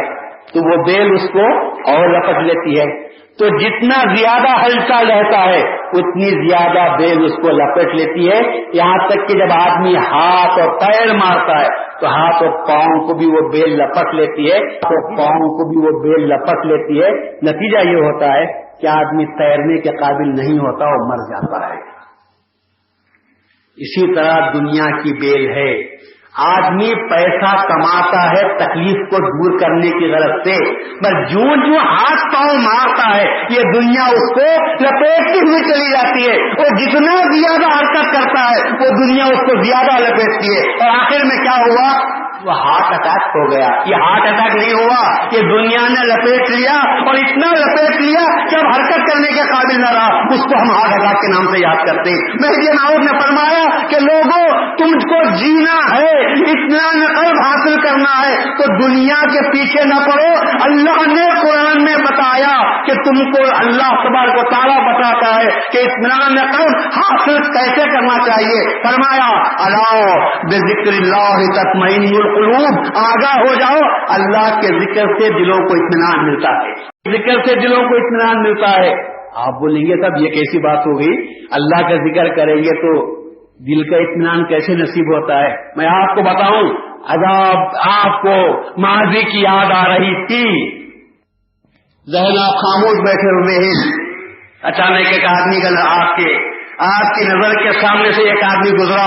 تو وہ بیل اس کو اور لپٹ لیتی ہے، تو جتنا زیادہ ہلکا رہتا ہے اتنی زیادہ بیل اس کو لپٹ لیتی ہے، یہاں تک کہ جب آدمی ہاتھ اور پیر مارتا ہے تو ہاتھ اور پاؤں کو بھی وہ بیل لپٹ لیتی ہے، نتیجہ یہ ہوتا ہے کہ آدمی تیرنے کے قابل نہیں ہوتا اور مر جاتا ہے۔ اسی طرح دنیا کی بیل ہے، آدمی پیسہ کماتا ہے تکلیف کو دور کرنے کی غرض سے، بس جو ہاتھ پاؤں مارتا ہے یہ دنیا اس کو لپیٹتی ہوئی چلی جاتی ہے، اور جتنا زیادہ حرکت کرتا ہے وہ دنیا اس کو زیادہ لپیٹتی ہے، اور آخر میں کیا ہوا؟ وہ ہارٹ اٹیک ہو گیا۔ یہ ہارٹ اٹیک نہیں ہوا، یہ دنیا نے لپیٹ لیا، اور اتنا لپیٹ لیا کہ اب حرکت کرنے کے قابل نہ رہا، اس کو ہم ہارٹ اٹیک کے نام سے یاد کرتے ہیں۔ مہدی موعود نے فرمایا کہ لوگوں، تم کو جینا ہے، اطمینان قلب حاصل کرنا ہے تو دنیا کے پیچھے نہ پڑو۔ اللہ نے قرآن میں بتایا کہ تم کو اللہ تبارک و تعالیٰ بتاتا ہے کہ اطمینان قلب حاصل کیسے کرنا چاہیے۔ فرمایا الا بذکر اللہ تطمئن القلوب، آگاہ ہو جاؤ، اللہ کے ذکر سے دلوں کو اطمینان ملتا ہے، ذکر سے دلوں کو اطمینان ملتا ہے۔ آپ بولیں گے صاحب یہ کیسی بات ہو گئی، اللہ کا ذکر کریں گے تو دل کا اطمینان کیسے نصیب ہوتا ہے؟ میں آپ کو بتاؤں، عذاب آپ کو ماضی کی یاد آ رہی تھی، ذہن آپ خاموش بیٹھے ہوئے ہیں، اچانک ایک آدمی کا آپ کی نظر کے سامنے سے ایک آدمی گزرا،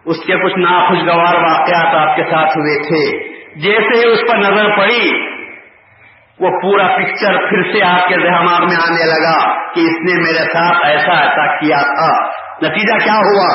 اس کے کچھ ناخوشگوار واقعات آپ کے ساتھ ہوئے تھے، جیسے ہی اس پر نظر پڑی وہ پورا پکچر پھر سے آپ کے دماغ میں آنے لگا کہ اس نے میرے ساتھ ایسا کیا تھا۔ نتیجہ کیا ہوا؟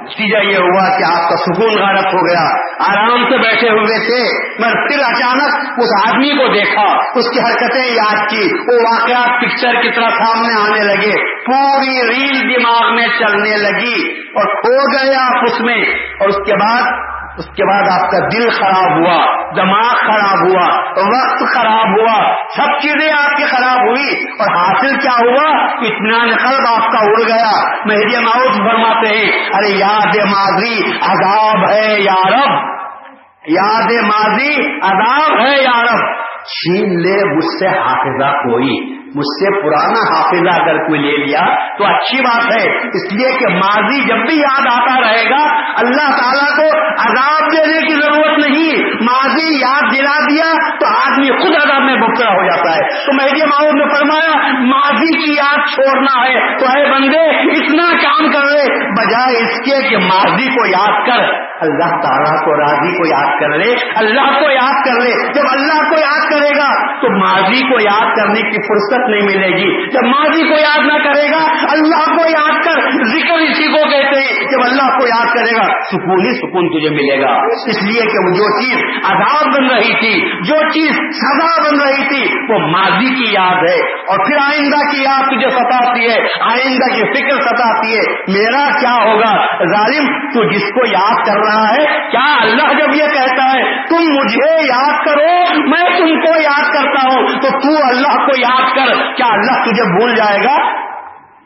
نتیجہ یہ ہوا کہ آپ کا سکون غارت ہو گیا، آرام سے بیٹھے ہوئے تھے، مگر پھر اچانک اس آدمی کو دیکھا، اس کی حرکتیں یاد کی، وہ واقعات پکچر کی طرح سامنے آنے لگے، پوری ریل دماغ میں چلنے لگی اور کھو گئے آپ اس میں، اور اس کے بعد آپ کا دل خراب ہوا، دماغ خراب ہوا، وقت خراب ہوا، سب چیزیں آپ کی خراب ہوئی، اور حاصل کیا ہوا؟ اطمینان قلب آپ کا اڑ گیا۔ مہدی موعود فرماتے ہیں ارے یاد ماضی عذاب ہے یا رب، یاد ماضی عذاب ہے یا رب، چھین لے مجھ سے حافظہ کوئی، مجھ سے پرانا حافظہ اگر کوئی لے لیا تو اچھی بات ہے، اس لیے کہ ماضی جب بھی یاد آتا رہے گا اللہ تعالیٰ کو عذاب دینے کی ضرورت نہیں، ماضی یاد دلا دیا تو آدمی خود عذاب میں مبتلا ہو جاتا ہے۔ تو مہدی موعود نے فرمایا ماضی کی یاد چھوڑنا ہے تو اے بندے اتنا کام کر لے، بجائے اس کے کہ ماضی کو یاد کر اللہ تعالیٰ کو راضی کو یاد کر لے، اللہ کو یاد کر لے۔ جب اللہ کو یاد کرے گا تو ماضی کو یاد کرنے کی فرصت نہیں ملے گی، جب ماضی کو یاد نہ کرے گا اللہ کو یاد کر، ذکر اسی کو کہتے ہیں، جب اللہ کو یاد کرے گا سکون ہی سکون تجھے ملے گا۔ اس لیے کہ وہ جو چیز عذاب بن رہی تھی، جو چیز سزا بن رہی تھی وہ ماضی کی یاد ہے، اور پھر آئندہ کی یاد تجھے ستاتی ہے، آئندہ کی فکر ستاتی ہے، میرا کیا ہوگا؟ ظالم تو جس کو یاد کر رہا ہے، کیا اللہ جب یہ کہتا ہے تم مجھے یاد کرو میں تم کو یاد کرتا ہوں تو تو اللہ کو یاد کر، کیا اللہ تجھے بھول جائے گا؟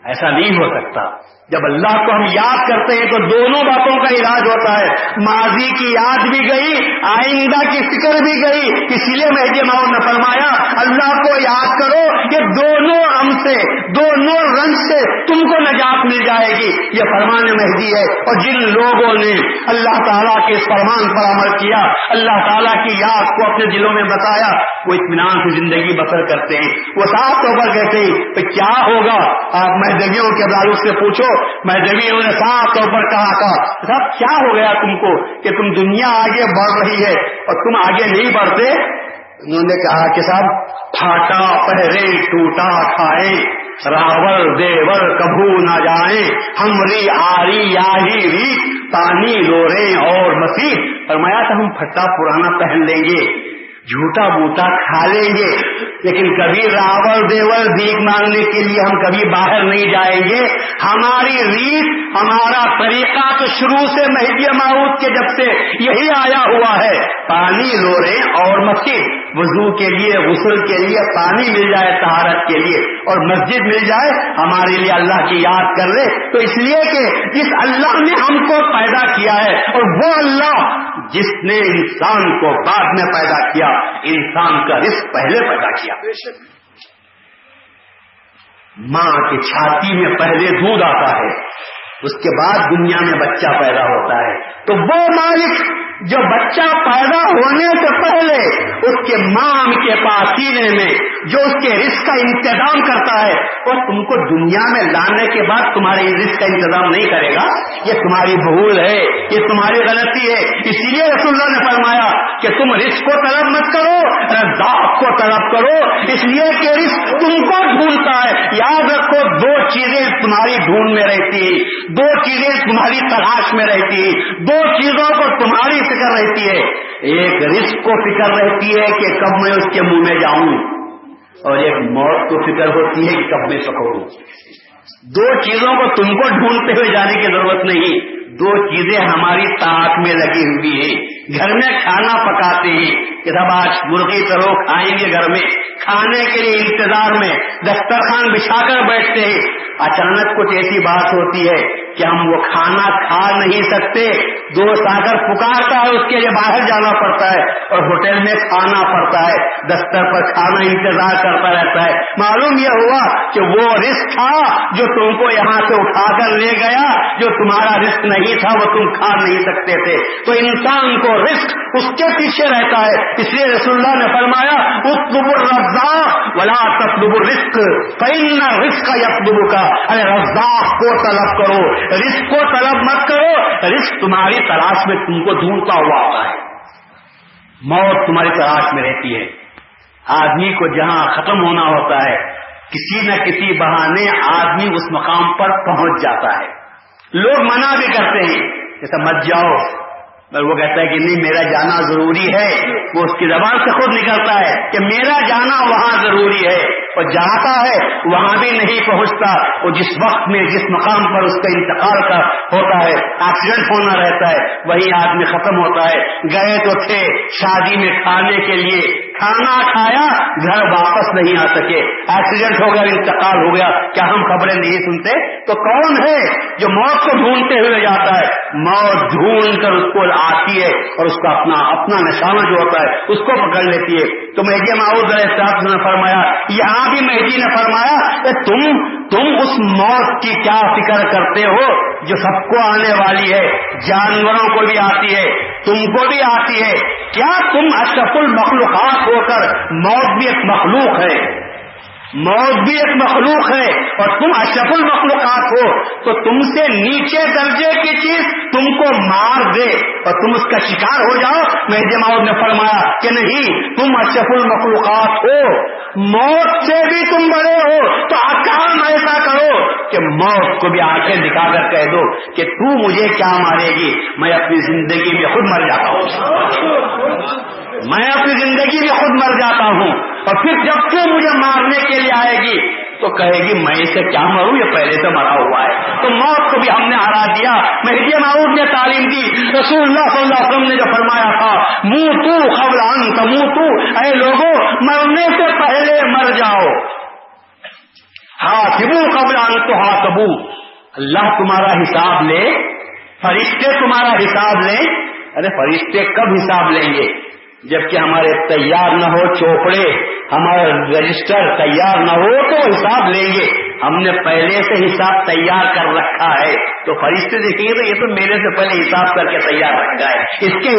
ایسا نہیں ہو سکتا۔ جب اللہ کو ہم یاد کرتے ہیں تو دونوں باتوں کا علاج ہوتا ہے، ماضی کی یاد بھی گئی، آئندہ کی فکر بھی گئی. اسی لیے مہدی موعود نے فرمایا اللہ کو یاد کرو، یہ دونوں غم سے، دونوں رنج سے تم کو نجات مل جائے گی. یہ فرمان مہدی ہے. اور جن لوگوں نے اللہ تعالیٰ کے اس فرمان پر عمل کیا، اللہ تعالیٰ کی یاد کو اپنے دلوں میں بتایا، وہ اطمینان سے زندگی بسر کرتے ہیں. وہ صاف طور پر کہتے ہیں کیا ہوگا. آپ مہدویوں کے تعلق سے پوچھو، مہدویوں نے صاف طور پر کہا صاحب کیا ہو گیا تم کو کہ تم دنیا آگے بڑھ رہی ہے اور تم آگے نہیں بڑھتے. انہوں نے کہا کہ صاحب پھاٹا پہرے ٹوٹا کھائے، راول دیور کبھو نہ جائیں، ہمری آری آہی ری پانی لورے اور مسیح. فرمایا تھا ہم پھٹا پرانا پہن لیں گے، جھوٹا بوٹا کھا لیں گے، لیکن کبھی راول دیور بھیک مانگنے کے لیے ہم کبھی باہر نہیں جائیں گے. ہماری ریت، ہمارا طریقہ تو شروع سے مہدی موعود کے جب سے یہی آیا ہوا ہے. پانی لورے اور مسجد، وضو کے لیے غسل کے لیے پانی مل جائے طہارت کے لیے، اور مسجد مل جائے ہمارے لیے اللہ کی یاد کر لے. تو اس لیے کہ جس اللہ نے ہم کو پیدا کیا ہے، اور وہ اللہ جس نے انسان کو بعد میں پیدا کیا، انسان کا رزق پہلے پیدا کیا. ماں کی چھاتی میں پہلے دودھ آتا ہے، اس کے بعد دنیا میں بچہ پیدا ہوتا ہے. تو وہ مالک جو بچہ پیدا ہونے سے پہلے اس کے ماں کے پاس سینے میں جو اس کے رزق کا انتظام کرتا ہے، اور تم کو دنیا میں لانے کے بعد تمہارے رزق کا انتظام نہیں کرے گا. یہ تمہاری بھول ہے، یہ تمہاری غلطی ہے. اسی لیے رسول اللہ نے فرمایا کہ تم رزق کو طلب مت کرو، رزاق کو طلب کرو، اس لیے کہ رزق تم کو ڈھونڈتا ہے. یاد رکھو دو چیزیں تمہاری ڈھونڈ میں رہتی ہیں، دو چیزیں تمہاری تلاش میں رہتی ہیں، دو چیزوں کو تمہاری فکر رہتی ہے. ایک رزق کو فکر رہتی ہے کہ کب میں اس کے منہ میں جاؤں، اور ایک موت کو فکر ہوتی ہے کہ کب میں سکوں. دو چیزوں کو تم کو ڈھونڈتے ہوئے جانے کی ضرورت نہیں، دو چیزیں ہماری طاقت میں لگی ہوئی ہیں. گھر میں کھانا پکاتے ہیں کہ سب آج مرغی تلو کھائیں گے، گھر میں کھانے کے لیے انتظار میں دسترخوان بچھا کر بیٹھتے ہیں. اچانک کچھ ایسی بات ہوتی ہے کہ ہم وہ کھانا کھا نہیں سکتے، دوست آ کر پکارتا ہے، اس کے لیے باہر جانا پڑتا ہے اور ہوٹل میں کھانا پڑتا ہے، دستر پر کھانا انتظار کرتا رہتا ہے. معلوم یہ ہوا کہ وہ رزق تھا جو تم کو یہاں سے اٹھا کر لے گیا، جو تمہارا رزق نہیں تھا وہ تم کھا نہیں سکتے تھے. تو انسان کو رزق اس کے پیچھے رہتا ہے. اس لیے رسول اللہ نے فرمایا اطلب الرزاق ولا تطلب الرزق فإن الرزق يطلبك. ارے رزاق کو طلب کرو، رزق کو طلب مت کرو. رزق تمہاری تلاش میں تم کو ڈھونڈتا ہوا آتا ہے. موت تمہاری تلاش میں رہتی ہے. آدمی کو جہاں ختم ہونا ہوتا ہے، کسی نہ کسی بہانے آدمی اس مقام پر پہنچ جاتا ہے. لوگ منع بھی کرتے ہیں جیسا مت جاؤ، پر وہ کہتا ہے کہ نہیں میرا جانا ضروری ہے. وہ اس کی زبان سے خود نکلتا ہے کہ میرا جانا وہاں ضروری ہے، اور جاتا ہے وہاں بھی نہیں پہنچتا. اور جس وقت میں جس مقام پر اس کا انتقال کا ہوتا ہے، ایکسیڈنٹ ہونا رہتا ہے، وہی آدمی ختم ہوتا ہے. گئے تو تھے شادی میں کھانے کے لیے، کھانا کھایا، گھر واپس نہیں آ سکے، ایکسیڈنٹ ہو گیا، انتقال ہو گیا. کیا ہم خبریں نہیں سنتے؟ تو کون ہے جو موت کو ڈھونڈتے ہوئے جاتا ہے؟ موت ڈھونڈ کر اس کو آتی ہے اور اس کا اپنا نشانہ جو ہوتا ہے اس کو پکڑ لیتی ہے. تو مہدی موعود علیہ السلام نے فرمایا، یہاں بھی مہدی نے فرمایا کہ تم اس موت کی کیا فکر کرتے ہو جو سب کو آنے والی ہے، جانوروں کو بھی آتی ہے، تم کو بھی آتی ہے. کیا تم اشرف المخلوقات ہو کر، موت بھی ایک مخلوق ہے، موت بھی ایک مخلوق ہے، اور تم اشرف المخلوقات ہو تو تم سے نیچے درجے کی چیز تم کو مار دے اور تم اس کا شکار ہو جاؤ؟ مہدی موعود نے فرمایا کہ نہیں، تم اشرف المخلوقات ہو، موت سے بھی تم بڑے ہو. تو کام ایسا کرو کہ موت کو بھی آنکھیں دکھا کر کہہ دو کہ تو مجھے کیا مارے گی، میں اپنی زندگی میں خود مر جاتا ہوں، میں اپنی زندگی میں خود مر جاتا ہوں. اور پھر جب تو مجھے مارنے کے لیے آئے گی تو کہے گی میں اسے کیا مروں، یہ پہلے سے مرا ہوا ہے. تو موت کو بھی ہم نے ہرا دیا. مہدی موعود نے تعلیم دی. رسول اللہ صلی اللہ علیہ وسلم نے جو فرمایا تھا موتو قبل ان تموتو، اے لوگوں مرنے سے پہلے مر جاؤ. حاسبو قبل ان تحاسبو، اللہ تمہارا حساب لے، فرشتے تمہارا حساب لیں؟ ارے فرشتے کب حساب لیں گے جبکہ ہمارے تیار نہ ہو چوپڑے، ہمارا رجسٹر تیار نہ ہو تو حساب لیں گے. ہم نے پہلے سے حساب تیار کر رکھا ہے تو فرشتے دیکھیں گے تو یہ تو میرے سے پہلے حساب کر کے تیار رکھا ہے، اس کے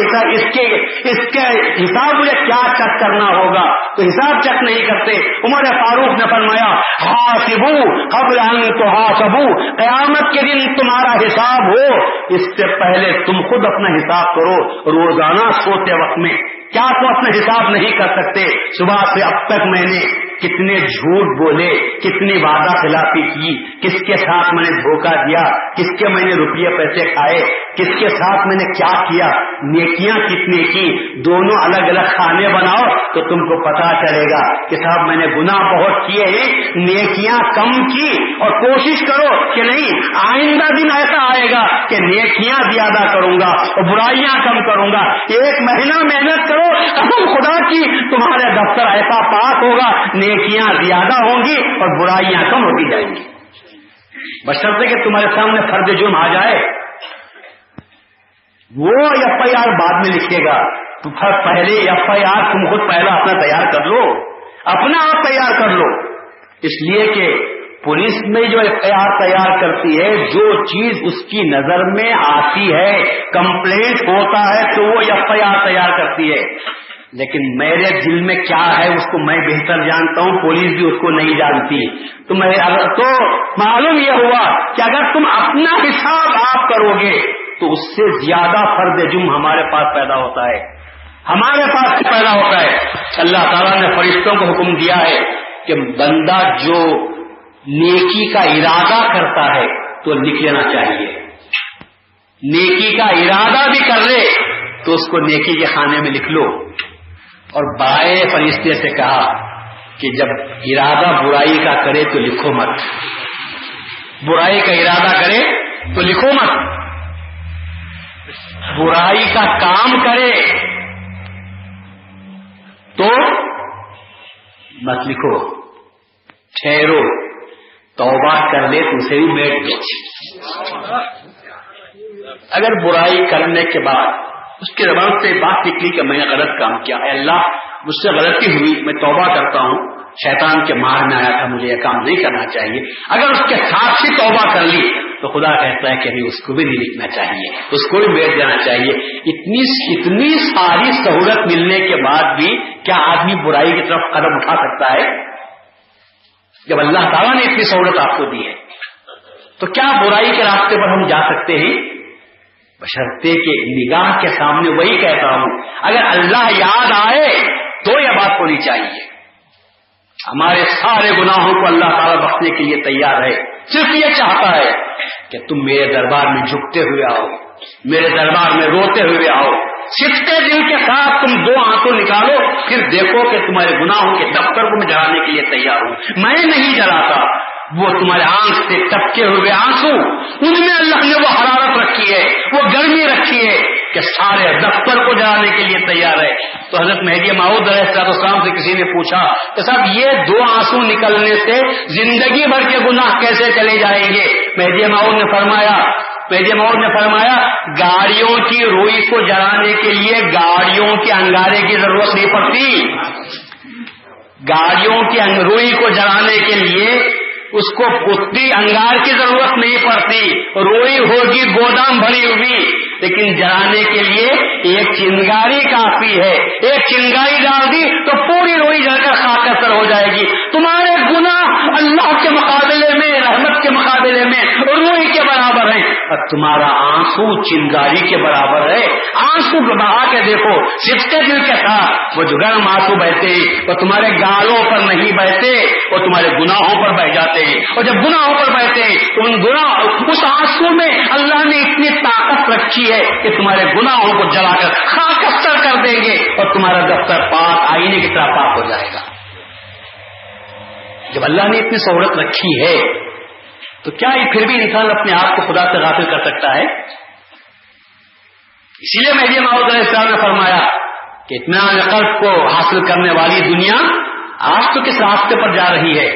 حساب مجھے کیا چیک کرنا ہوگا، تو حساب چیک نہیں کرتے. عمر فاروق نے فرمایا حاسبو قبل ان تحاسبو، قیامت کے دن تمہارا حساب ہو اس سے پہلے تم خود اپنا حساب کرو. روزانہ سوتے وقت میں کیا تم اپنا حساب نہیں کر سکتے؟ صبح سے اب تک میں نے کتنے جھوٹ بولے، کتنی وعدہ خلافی کی، کس کے ساتھ میں نے دھوکہ دیا، کس کے میں نے روپیے پیسے کھائے، کس کے ساتھ میں نے کیا کیا، نیکیاں کتنی کی. دونوں الگ الگ کھانے بناؤ تو تم کو پتا چلے گا کہ صاحب میں نے گناہ بہت کیے ہیں، نیکیاں کم کی. اور کوشش کرو کہ نہیں آئندہ دن ایسا آئے گا کہ نیکیاں زیادہ کروں گا اور برائیاں کم کروں گا. ایک مہینہ محنت کرو، قسم خدا کی تمہارے دفتر ایسا پاک ہوگا، نیکیاں زیادہ ہوں گی اور برائیاں کم ہوتی جائیں گی. بشرطے کہ تمہارے سامنے فرد جرم آ جائے. وہ ایف آئی آر بعد میں لکھے گا، تو پہلے ایف آئی آر تم خود پہلا اپنا تیار کر لو، اپنا آپ تیار کر لو. اس لیے کہ پولیس میں جو ایف آئی آر تیار کرتی ہے، جو چیز اس کی نظر میں آتی ہے، کمپلینٹ ہوتا ہے تو وہ ایف آئی آر تیار کرتی ہے. لیکن میرے دل میں کیا ہے اس کو میں بہتر جانتا ہوں، پولیس بھی اس کو نہیں جانتی. تو معلوم یہ ہوا کہ اگر تم اپنا حساب آپ کرو گے تو اس سے زیادہ فرد جرم ہمارے پاس پیدا ہوتا ہے، ہمارے پاس پیدا ہوتا ہے. اللہ تعالیٰ نے فرشتوں کو حکم دیا ہے کہ بندہ جو نیکی کا ارادہ کرتا ہے تو لکھ لینا چاہیے. نیکی کا ارادہ بھی کر لے تو اس کو نیکی کے خانے میں لکھ لو. اور بائے فرشتے سے کہا کہ جب ارادہ برائی کا کرے تو لکھو مت، برائی کا ارادہ کرے تو لکھو مت، برائی کا کام کرے تو مت لکھو. ٹھہرو، توبہ کر لے تو اسے بھی بیٹھ دو. اگر برائی کرنے کے بعد اس کے زبان سے بات نکلی کہ میں نے غلط کام کیا، اے اللہ مجھ سے غلطی ہوئی، میں توبہ کرتا ہوں، شیطان کے مار میں آیا تھا، مجھے یہ کام نہیں کرنا چاہیے. اگر اس کے ساتھ ہی توبہ کر لی تو خدا کہتا ہے کہ نہیں، اس کو بھی نہیں لکھنا چاہیے، اس کو بھی بیچ دینا چاہیے. اتنی ساری سہولت ملنے کے بعد بھی کیا آدمی برائی کی طرف قدم اٹھا سکتا ہے؟ جب اللہ تعالیٰ نے اتنی سہولت آپ کو دی ہے تو کیا برائی کے راستے پر ہم جا سکتے ہیں؟ بشرطے کہ نگاہ کے سامنے وہی کہتا ہوں، اگر اللہ یاد آئے تو یہ بات ہونی چاہیے. ہمارے سارے گناہوں کو اللہ تعالیٰ بخشنے کے لیے تیار ہے، صرف یہ چاہتا ہے کہ تم میرے دربار میں جھکتے ہوئے آؤ، میرے دربار میں روتے ہوئے آؤ. صفتے دل کے ساتھ تم دو آنسو نکالو، پھر دیکھو کہ تمہارے گناہوں کے دفتر کو میں جلانے کے لیے تیار ہوں. میں نہیں جلاتا، وہ تمہارے آنکھ سے ٹپکے ہوئے آنسو، ان میں اللہ نے وہ حرارت رکھی ہے، وہ گرمی رکھی ہے کہ سارے دفتر کو جلانے کے لیے تیار ہے. تو حضرت مہدی موعود علیہ السلام سے کسی نے پوچھا کہ صاحب یہ دو آنسو نکلنے سے زندگی بھر کے گناہ کیسے چلے جائیں گے؟ مہدی موعود نے فرمایا گاڑیوں کی روئی کو جلانے کے لیے گاڑیوں کے انگارے کی ضرورت نہیں پڑتی. گاڑیوں کی روئی کو جلانے کے لیے اس کو پتی انگار کی ضرورت نہیں پڑتی، روئی ہوگی گودام بھری ہوئی، لیکن جلانے کے لیے ایک چنگاری کافی ہے. ایک چنگاری ڈال دی تو پوری روئی جل کر خاکستر ہو جائے گی. تمہارے گناہ اللہ کے مقابلے میں، رحمت کے مقابلے میں روئی کے برابر ہیں، اور تمہارا آنسو چنگاری کے برابر ہے. آنسو بہا کے دیکھو، سچے دل کے ساتھ وہ جو گرم آنسو بہتے وہ تمہارے گالوں پر نہیں بہتے، وہ تمہارے گناہوں پر بہ جاتے ہیں. اور جب گناہوں پر بہتے ہیں تو اس آنسو میں اللہ نے اتنی طاقت رکھی ہے کہ تمہارے گناہوں کو جلا کر خاکستر کر دیں گے اور تمہارا دفتر پاک آئینے کی طرح پاک ہو جائے گا. جب اللہ نے اتنی سہولت رکھی ہے تو کیا پھر بھی انسان اپنے آپ کو خدا سے غافل کر سکتا ہے؟ اسی لیے مہدی موعود علیہ السلام نے فرمایا کہ اطمینان قلب کو حاصل کرنے والی دنیا آج تو کس راستے پر جا رہی ہے؟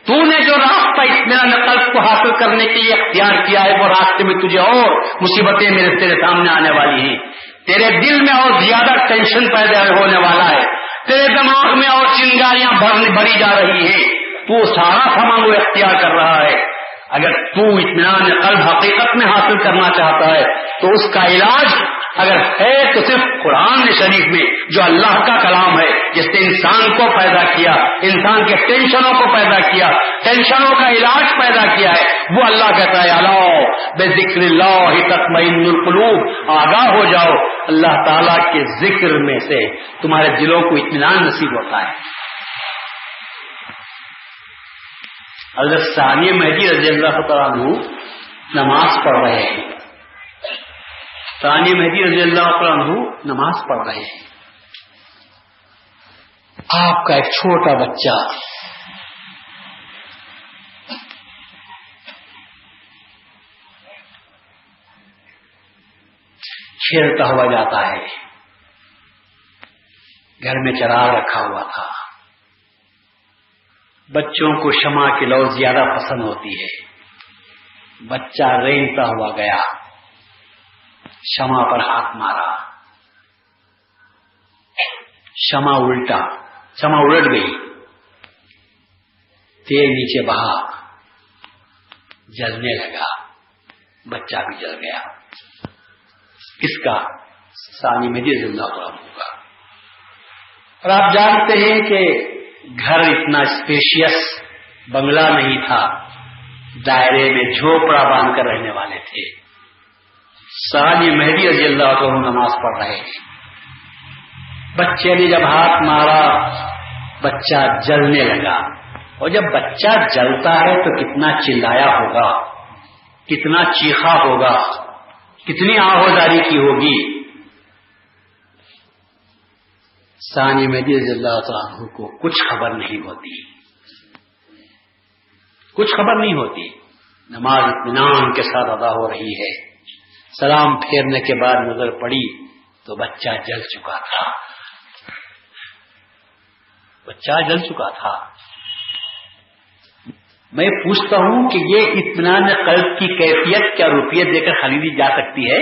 تو نے جو راستہ اطمینان قلب کو حاصل کرنے کے لیے اختیار کیا ہے، وہ راستے میں تجھے اور مصیبتیں تیرے سامنے آنے والی ہیں، تیرے دل میں اور زیادہ ٹینشن پیدا ہونے والا ہے، تیرے دماغ میں اور چنگاریاں بھری جا رہی ہیں، تو سارا سامان وہ اختیار کر رہا ہے۔ اگر تو اطمینان قلب حقیقت میں حاصل کرنا چاہتا ہے تو اس کا علاج اگر ہے تو صرف قرآن شریف میں، جو اللہ کا کلام ہے، جس نے انسان کو پیدا کیا، انسان کے ٹینشنوں کو پیدا کیا، ٹینشنوں کا علاج پیدا کیا ہے، وہ اللہ کہتا ہے الا بذکر اللہ تطمئن القلوب، آگاہ ہو جاؤ، اللہ تعالیٰ کے ذکر میں سے تمہارے دلوں کو اطمینان نصیب ہوتا ہے۔ حضرت ثانی مہدی رضی اللہ تعالیٰ عنہ نماز پڑھ رہے ہیں، ثانی مہدی رضی اللہ تعالیٰ عنہ نماز پڑھ رہے ہیں، آپ کا ایک چھوٹا بچہ کھیلتا ہوا جاتا ہے، گھر میں چراغ رکھا ہوا تھا، بچوں کو شمع کی لو زیادہ پسند ہوتی ہے، بچہ رینگتا ہوا گیا، شمع پر ہاتھ مارا، شمع الٹ گئی، تیل نیچے بہا، جلنے لگا، بچہ بھی جل گیا۔ کس کا؟ ثانی مہدی رضی اللہ عنہ کا۔ اور آپ جانتے ہیں کہ گھر اتنا اسپیشیس بنگلہ نہیں تھا، دائرے میں جھوپڑا باندھ کر رہنے والے تھے۔ ثانی مہدی رضی اللہ عنہ نماز پڑھ رہے تھے، بچے نے جب ہاتھ مارا بچہ جلنے لگا، اور جب بچہ جلتا ہے تو کتنا چلایا ہوگا، کتنا چیخا ہوگا، کتنی آہوزاری کی ہوگی۔ ثانی مہدی رضی اللہ تعالیٰ عنہ کو کچھ خبر نہیں ہوتی، کچھ خبر نہیں ہوتی، نماز اطمینان کے ساتھ ادا ہو رہی ہے۔ سلام پھیرنے کے بعد نظر پڑی تو بچہ جل چکا تھا، بچہ جل چکا تھا۔ میں پوچھتا ہوں کہ یہ اطمینان قلب کی کیفیت کیا روپیے دے کر خریدی جا سکتی ہے؟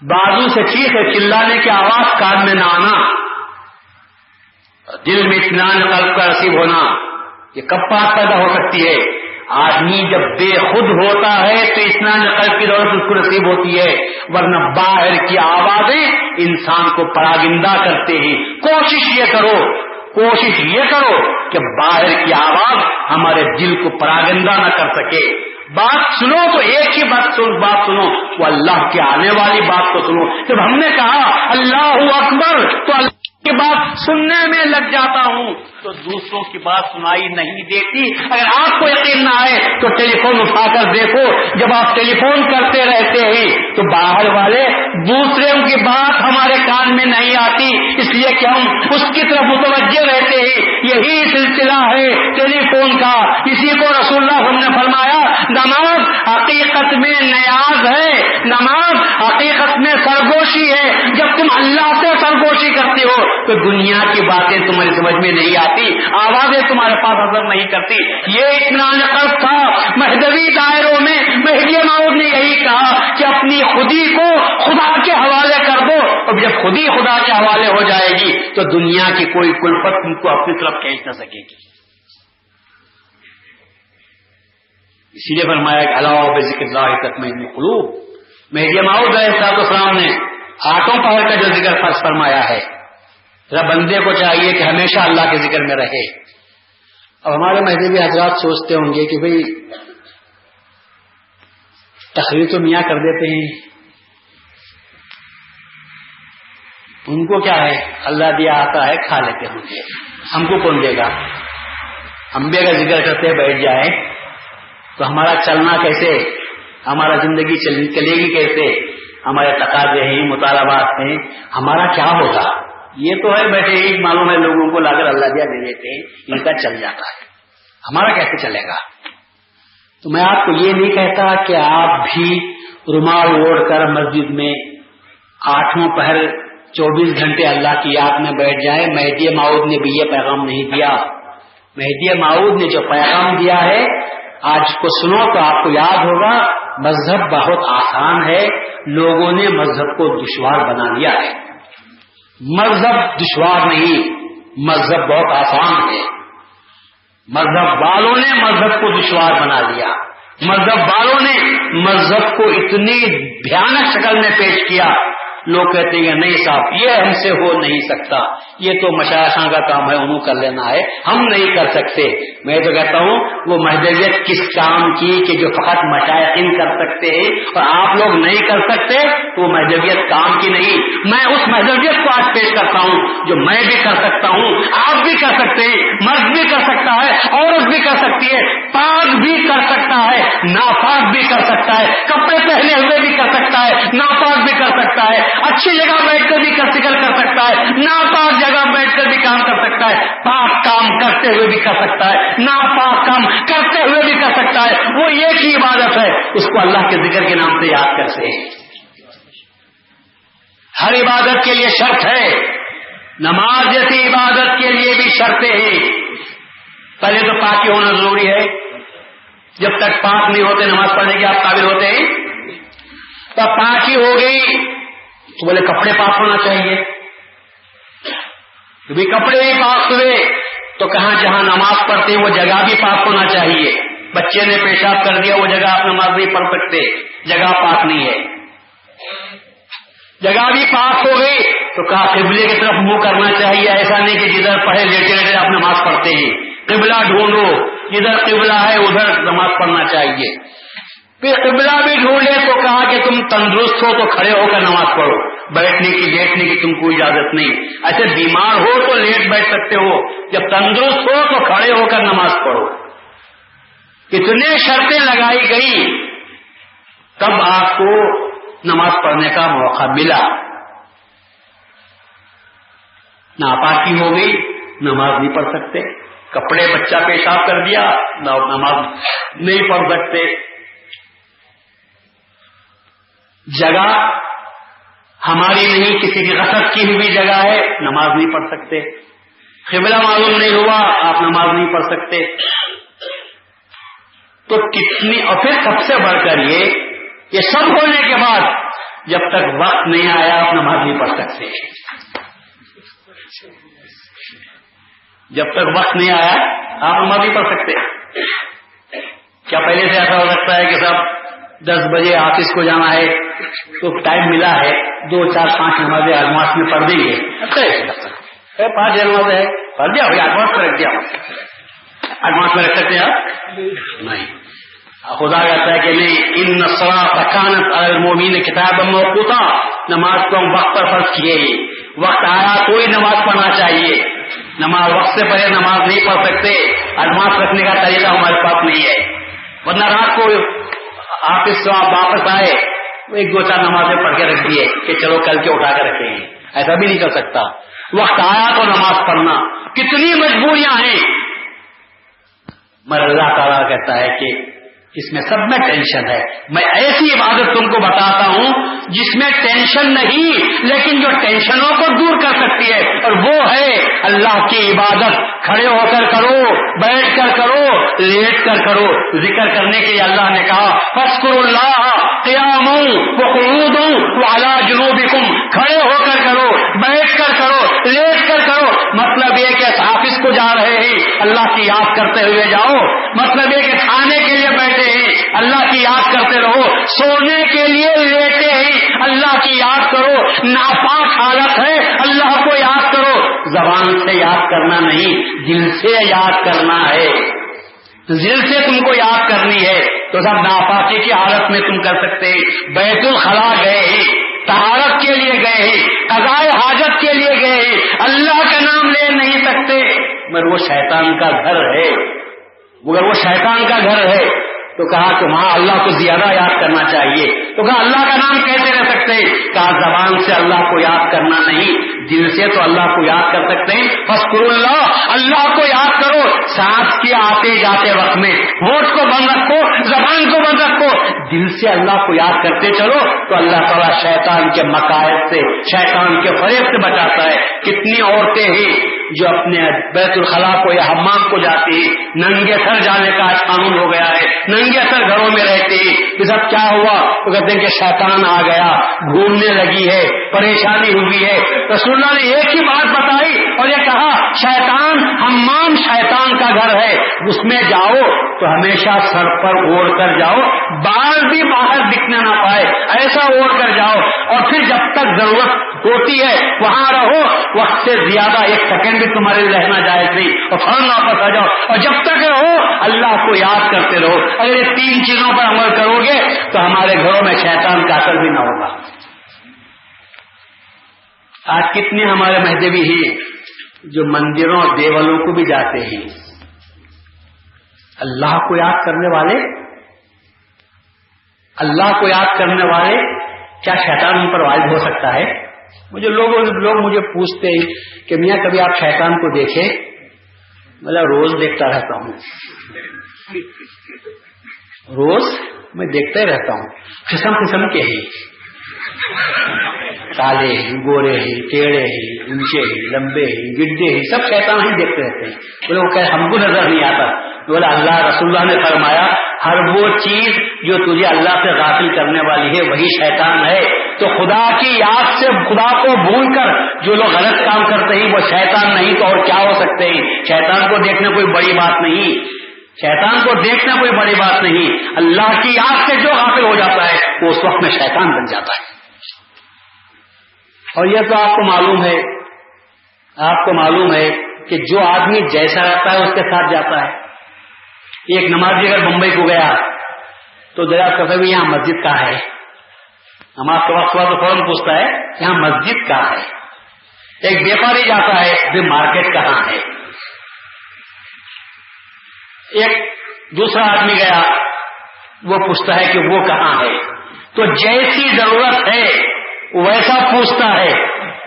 بازو سے چیخ چلانے کی آواز کان میں نہ آنا، دل میں اطمینان قلب کا نصیب ہونا، یہ کب بات پیدا ہو سکتی ہے؟ آدمی جب بے خود ہوتا ہے تو اطمینان قلب کی دولت اس کو نصیب ہوتی ہے، ورنہ باہر کی آوازیں انسان کو پراگندہ کرتے ہیں۔ کوشش یہ کرو کہ باہر کی آواز ہمارے دل کو پراگندہ نہ کر سکے۔ بات سنو تو ایک ہی بات سنو، وہ اللہ کے آنے والی بات کو سنو۔ جب ہم نے کہا اللہ اکبر تو اللہ کی بات سننے میں لگ جاتا ہوں، تو دوسروں کی بات سنائی نہیں دیتی۔ اگر آپ کو یقین نہ آئے تو ٹیلی فون اٹھا کر دیکھو، جب آپ ٹیلی فون کرتے رہتے ہیں تو باہر والے دوسروں کی بات ہمارے کان میں نہیں آتی، اس لیے کہ ہم اس کی طرف متوجہ رہتے ہیں۔ یہی سلسلہ ہے ٹیلی فون کا، اسی کو رسول اللہ صلی اللہ علیہ وسلم نے فرمایا نماز حقیقت میں نیاز ہے، نماز حقیقت میں سرگوشی ہے۔ جب تم اللہ سے سرگوشی کرتے ہو تو دنیا کی باتیں تمہاری سمجھ میں نہیں آتی، آوازیں تمہارے پاس اثر نہیں کرتی۔ یہ اطمینان قلب تھا۔ مہدوی دائروں میں مہدی موعود نے یہی کہا کہ اپنی خودی کو خدا کے حوالے کر دو، اور جب خودی خدا کے حوالے ہو جائے گی تو دنیا کی کوئی کلفت تم کو اپنی طرف کھینچ نہ سکے گی۔ اسی لیے فرمایا کہ الا بذکر اللہ تطمئن القلوب۔ مہدی موعود علیہ السلام نے آٹھوں پہر کا جو ذکر فرض فرمایا ہے، ذرا بندے کو چاہیے کہ ہمیشہ اللہ کے ذکر میں رہے۔ اب ہمارے مہدوی حضرات سوچتے ہوں گے کہ بھئی تقریر تو میاں کر دیتے ہیں، ان کو کیا ہے، اللہ دیا آتا ہے کھا لیتے ہوں گے، ہم کو کون دے گا؟ ہم بھی اگر ذکر کرتے بیٹھ جائیں تو ہمارا چلنا کیسے، ہمارا زندگی چلے گی کیسے، ہمارے تقاضے ہیں، مطالبات ہیں، ہمارا کیا ہوگا؟ یہ تو ہے بیٹھے ہی معلوم ہے لوگوں کو لا کر اللہ دیا دے دیتے ہیں، ان کا چل جاتا ہے، ہمارا کیسے چلے گا؟ تو میں آپ کو یہ نہیں کہتا کہ آپ بھی رومال اوڑھ کر مسجد میں آٹھوں پہر 24 گھنٹے اللہ کی یاد میں بیٹھ جائیں۔ مہدی موعود نے بھی یہ پیغام نہیں دیا۔ مہدی موعود نے جو پیغام دیا ہے آج کو سنو تو آپ کو یاد ہوگا. مذہب بہت آسان ہے, لوگوں نے مذہب کو دشوار بنا دیا ہے. مذہب دشوار نہیں, مذہب بہت آسان ہے. مذہب والوں نے مذہب کو دشوار بنا دیا. مذہب والوں نے مذہب کو اتنی بھیانک شکل میں پیش کیا, لوگ کہتے ہیں نہیں صاحب یہ ہم سے ہو نہیں سکتا, یہ تو مشائخاں کا کام ہے, انہوں کر لینا ہے, ہم نہیں کر سکتے. میں تو کہتا ہوں وہ مہدویت کس کام کی کہ جو فقط مشائخین کر سکتے ہیں اور آپ لوگ نہیں کر سکتے, تو وہ مہدویت کام کی نہیں. میں اس مہدویت کو آج پیش کرتا ہوں جو میں بھی کر سکتا ہوں, آپ بھی کر سکتے ہیں, مرد بھی کر سکتا ہے, عورت بھی کر سکتی ہے, پاک بھی کر سکتا ہے, ناپاک بھی کر سکتا ہے, کپڑے پہنے ہوئے بھی کر سکتا ہے, ناپاک بھی کر سکتا ہے, اچھی جگہ بیٹھ کر بھی ذکر کر سکتا ہے, ناپاک جگہ بیٹھ کر بھی کام کر سکتا ہے, پاک کام کرتے ہوئے بھی کر سکتا ہے, ناپاک کام کرتے ہوئے بھی کر سکتا ہے. وہ ایک ہی عبادت ہے, اس کو اللہ کے ذکر کے نام سے یاد کرتے ہیں. ہر عبادت کے لیے شرط ہے, نماز جیسی عبادت کے لیے بھی شرطیں ہیں. پہلے تو پاکی ہونا ضروری ہے. جب تک پاک نہیں ہوتے نماز پڑھنے کے آپ قابل ہوتے ہیں. تو پاکی ہو گئی تو بولے کپڑے پاک ہونا چاہیے. بھی کپڑے بھی پاک ہوئے تو کہاں جہاں نماز پڑھتے ہیں وہ جگہ بھی پاک ہونا چاہیے. بچے نے پیشاب کر دیا وہ جگہ آپ نماز نہیں پڑھ سکتے, جگہ پاک نہیں ہے. جگہ بھی پاک ہو گئی تو کہا قبلے کی طرف منہ کرنا چاہیے. ایسا نہیں کہ جدھر پڑھے لیٹے لیٹے آپ نماز پڑھتے ہیں. قبلہ ڈھونڈو, جدھر قبلہ ہے ادھر نماز پڑھنا چاہیے. پھر قبلہ بھی ڈھونڈے تو کہا کہ تم تندرست ہو تو کھڑے ہو کر نماز پڑھو, بیٹھنے کی لیٹنے کی تم کو اجازت نہیں. ایسے بیمار ہو تو لیٹ بیٹھ سکتے ہو, جب تندرست ہو تو کھڑے ہو کر نماز پڑھو. اتنے شرطیں لگائی گئی تب آپ کو نماز پڑھنے کا موقع ملا. ناپاکی ہو گئی, نماز نہیں پڑھ سکتے. کپڑے بچہ پیشاب کر دیا, نماز نہیں پڑھ سکتے. جگہ ہماری نہیں, کسی کی غصب کی ہوئی جگہ ہے, نماز نہیں پڑھ سکتے. قبلہ معلوم نہیں ہوا, آپ نماز نہیں پڑھ سکتے. تو کتنی, اور پھر سب سے بڑھ کر یہ سب ہونے کے بعد جب تک وقت نہیں آیا آپ نماز نہیں پڑھ سکتے. جب تک وقت نہیں آیا آپ نماز نہیں پڑھ سکتے. کیا پہلے سے ایسا ہو سکتا ہے کہ صاحب 10 بجے آفس کو جانا ہے تو ٹائم ملا ہے 2 4 5 نمازیں ایڈوانس میں پڑھ دیں گے, اچھا 5 نمازیں ہے پڑھ دیا بھائی, ایڈوانس میں رکھ دیا. ایڈوانس میں رکھ سکتے ہیں آپ نہیں. خدا کہتا ہے کہ نہیں, ان الصلاۃ کانت علی المؤمنین کتابا موقوتا, نماز کو ہم وقت پر فرض کیے. وقت آیا کوئی نماز پڑھنا چاہیے. نماز وقت سے پہلے نماز نہیں پڑھ سکتے, ایڈوانس رکھنے کا طریقہ ہمارے پاس نہیں ہے. ورنہ رات کو آپ اس سے واپس آئے 1 2 4 نمازیں پڑھ کے رکھ دیے کہ چلو کل کے اٹھا کے رکھیں گے, ایسا بھی نہیں کر سکتا. وقت آیا تو نماز پڑھنا. کتنی مجبوریاں ہیں, مگر اللہ تعالیٰ کہتا ہے کہ اس میں سب میں ٹینشن ہے. میں ایسی عبادت تم کو بتاتا ہوں جس میں ٹینشن نہیں, لیکن جو ٹینشنوں کو دور کر سکتی ہے, اور وہ ہے اللہ کی عبادت. کھڑے ہو کر کرو, بیٹھ کر کرو, لیٹ کر کرو. ذکر کرنے کے لیے اللہ نے کہا فاذکروا اللہ قیاما وقعودا وعلی جنوبکم. کھڑے ہو کر کرو, بیٹھ کر کرو, لیٹ کر کرو. مطلب یہ کہ آفس کو جا رہے ہیں اللہ کی یاد کرتے ہوئے جاؤ. مطلب یہ کہ کھانے کے لیے بیٹھے ہیں اللہ کی یاد کرتے رہو. سونے کے لیے لیٹے ہیں اللہ کی یاد کرو. ناپاک حالت ہے اللہ کو یاد کرو. زبان سے یاد کرنا نہیں, دل سے یاد کرنا ہے. دل سے تم کو یاد کرنی ہے تو سب ناپاکی کی حالت میں تم کر سکتے. بیت الخلا گئے ہیں, طہارت کے لیے گئے ہیں, قضاء حاجت کے لیے گئے ہیں, اللہ کا نام لے نہیں سکتے. مگر وہ شیطان کا گھر ہے, مگر وہ شیطان کا گھر ہے. تو کہا کہ وہاں اللہ کو زیادہ یاد کرنا چاہیے. تو کہا اللہ کا نام کیسے رہ سکتے ہیں؟ کہا زبان سے اللہ کو یاد کرنا نہیں, دل سے تو اللہ کو یاد کر سکتے ہیں. فاذکروا اللہ, اللہ کو یاد کرو. سانس کے آتے جاتے وقت میں ہوٹ کو بند رکھو, زبان کو بند رکھو, دل سے اللہ کو یاد کرتے چلو تو اللہ تعالیٰ شیطان کے مکائد سے, شیطان کے فریب سے بچاتا ہے. کتنی عورتیں ہیں جو اپنے بیت الخلا کو یا حمام کو جاتے ہیں ننگے سر جانے کا قانون ہو گیا ہے، ننگے سر گھروں میں رہتے ہیں. یہ سب کیا ہوا؟ تو کہتے ہیں کہ شیطان آ گیا، گھومنے لگی ہے، پریشانی ہوئی ہے. رسول اللہ نے ایک ہی بات بتائی اور یہ کہا شیطان حمام شیطان کا گھر ہے، اس میں جاؤ تو ہمیشہ سر پر اوڑھ کر جاؤ، بال بھی باہر دکھنے نہ پائے، ایسا اوڑھ کر جاؤ، اور پھر جب تک ضرورت ہوتی ہے وہاں رہو، وقت سے زیادہ ایک سیکنڈ بھی تمہارے رہنا جائز نہیں، اور فوراً واپس آ جاؤ. اور جب تک رہو اللہ کو یاد کرتے رہو. اگر یہ 3 چیزوں پر عمل کرو گے تو ہمارے گھروں میں شیطان کا اثر بھی نہ ہوگا. آج کتنے ہمارے مہذبی ہیں جو مندروں دیولوں کو بھی جاتے ہیں، اللہ کو یاد کرنے والے، اللہ کو یاد کرنے والے، کیا شیطان ان پر غالب ہو سکتا ہے؟ لوگ مجھے پوچھتے ہیں کہ میاں کبھی آپ شیطان کو دیکھے؟ میں روز دیکھتا رہتا ہوں، روز میں دیکھتا ہی رہتا ہوں. قسم قسم کے ہیں، کالے ہیں، گورے ہیں، ٹیڑے ہیں، اونچے ہیں، لمبے ہیں، گڈے ہیں، سب شیطان ہی دیکھتے رہتے ہیں. بولے وہ کہ ہم کو نظر نہیں آتا. بولا اللہ رسول اللہ نے فرمایا ہر وہ چیز جو تجھے اللہ سے غافل کرنے والی ہے وہی شیطان ہے. تو خدا کی یاد سے خدا کو بھول کر جو لوگ غلط کام کرتے ہیں وہ شیطان نہیں تو اور کیا ہو سکتے ہیں؟ شیطان کو دیکھنا کوئی بڑی بات نہیں، شیطان کو دیکھنا کوئی بڑی بات نہیں. اللہ کی یاد سے جو غافل ہو جاتا ہے وہ اس وقت میں شیطان بن جاتا ہے. اور یہ تو آپ کو معلوم ہے، آپ کو معلوم ہے کہ جو آدمی جیسا رہتا ہے اس کے ساتھ جاتا ہے. ایک نمازی اگر بمبئی کو گیا تو دریافت کرتا ہے یہاں مسجد کہاں ہے، نماز کے وقت ہوا تو فوراً پوچھتا ہے یہاں مسجد کہاں ہے. ایک بیپاری جاتا ہے پھر مارکیٹ کہاں ہے. ایک دوسرا آدمی گیا وہ پوچھتا ہے کہ وہ کہاں ہے. تو جیسی ضرورت ہے ویسا پوچھتا ہے.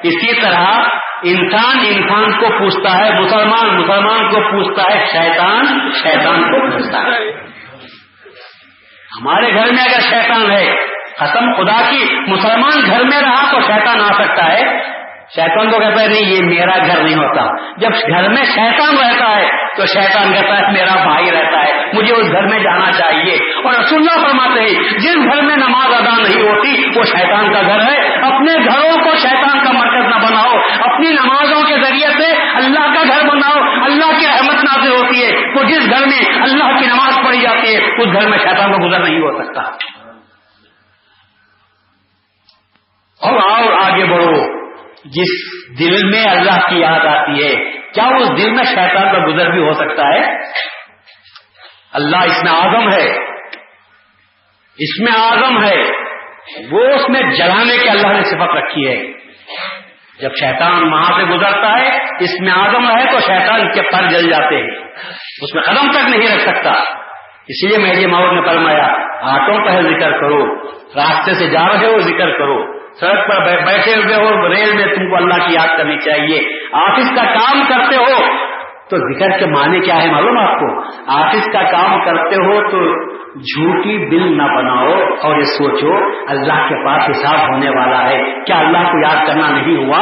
اسی طرح انسان کو پوچھتا ہے، مسلمان کو پوچھتا ہے، شیطان کو پوچھتا ہے. ہمارے گھر میں اگر شیطان ہے، قسم خدا کی مسلمان گھر میں رہا تو شیطان آ سکتا ہے. شیطان کو کہتا ہے نہیں یہ میرا گھر نہیں ہوتا. جب گھر میں شیطان رہتا ہے تو شیطان کہتا ہے میرا بھائی رہتا ہے، مجھے اس گھر میں جانا چاہیے. اور رسول اللہ فرماتے ہیں جس گھر میں نماز ادا نہیں ہوتی وہ شیطان کا گھر ہے. اپنے گھروں کو شیطان کا مرکز نہ بناؤ، اپنی نمازوں کے ذریعے سے اللہ کا گھر بناؤ. اللہ کی رحمت نازل ہوتی ہے. تو جس گھر میں اللہ کی نماز پڑھی جاتی ہے اس گھر میں شیطان کا گزر نہیں ہو سکتا. اور آگے بڑھو. جس دل میں اللہ کی یاد آتی ہے کیا اس دل میں شیطان کا گزر بھی ہو سکتا ہے؟ اللہ اس میں اعظم ہے، اس میں اعظم ہے. وہ اس میں جلانے کی اللہ نے صفت رکھی ہے. جب شیطان وہاں سے گزرتا ہے اس میں اعظم ہے تو شیطان کے پر جل جاتے ہیں، اس میں قدم تک نہیں رکھ سکتا. اس لیے میری ماؤں نے فرمایا آٹوں پہ ذکر کرو، راستے سے جا رہے ہو ذکر کرو، سڑک پر بیٹھے ہوئے ہو ریل میں تم کو اللہ کی یاد کرنی چاہیے. آفس کا کام کرتے ہو تو ذکر کے معنی کیا ہے معلوم آپ کو؟ آفس کا کام کرتے ہو تو جھوٹی بل نہ بناؤ اور یہ سوچو اللہ کے پاس حساب ہونے والا ہے. کیا اللہ کو یاد کرنا نہیں ہوا؟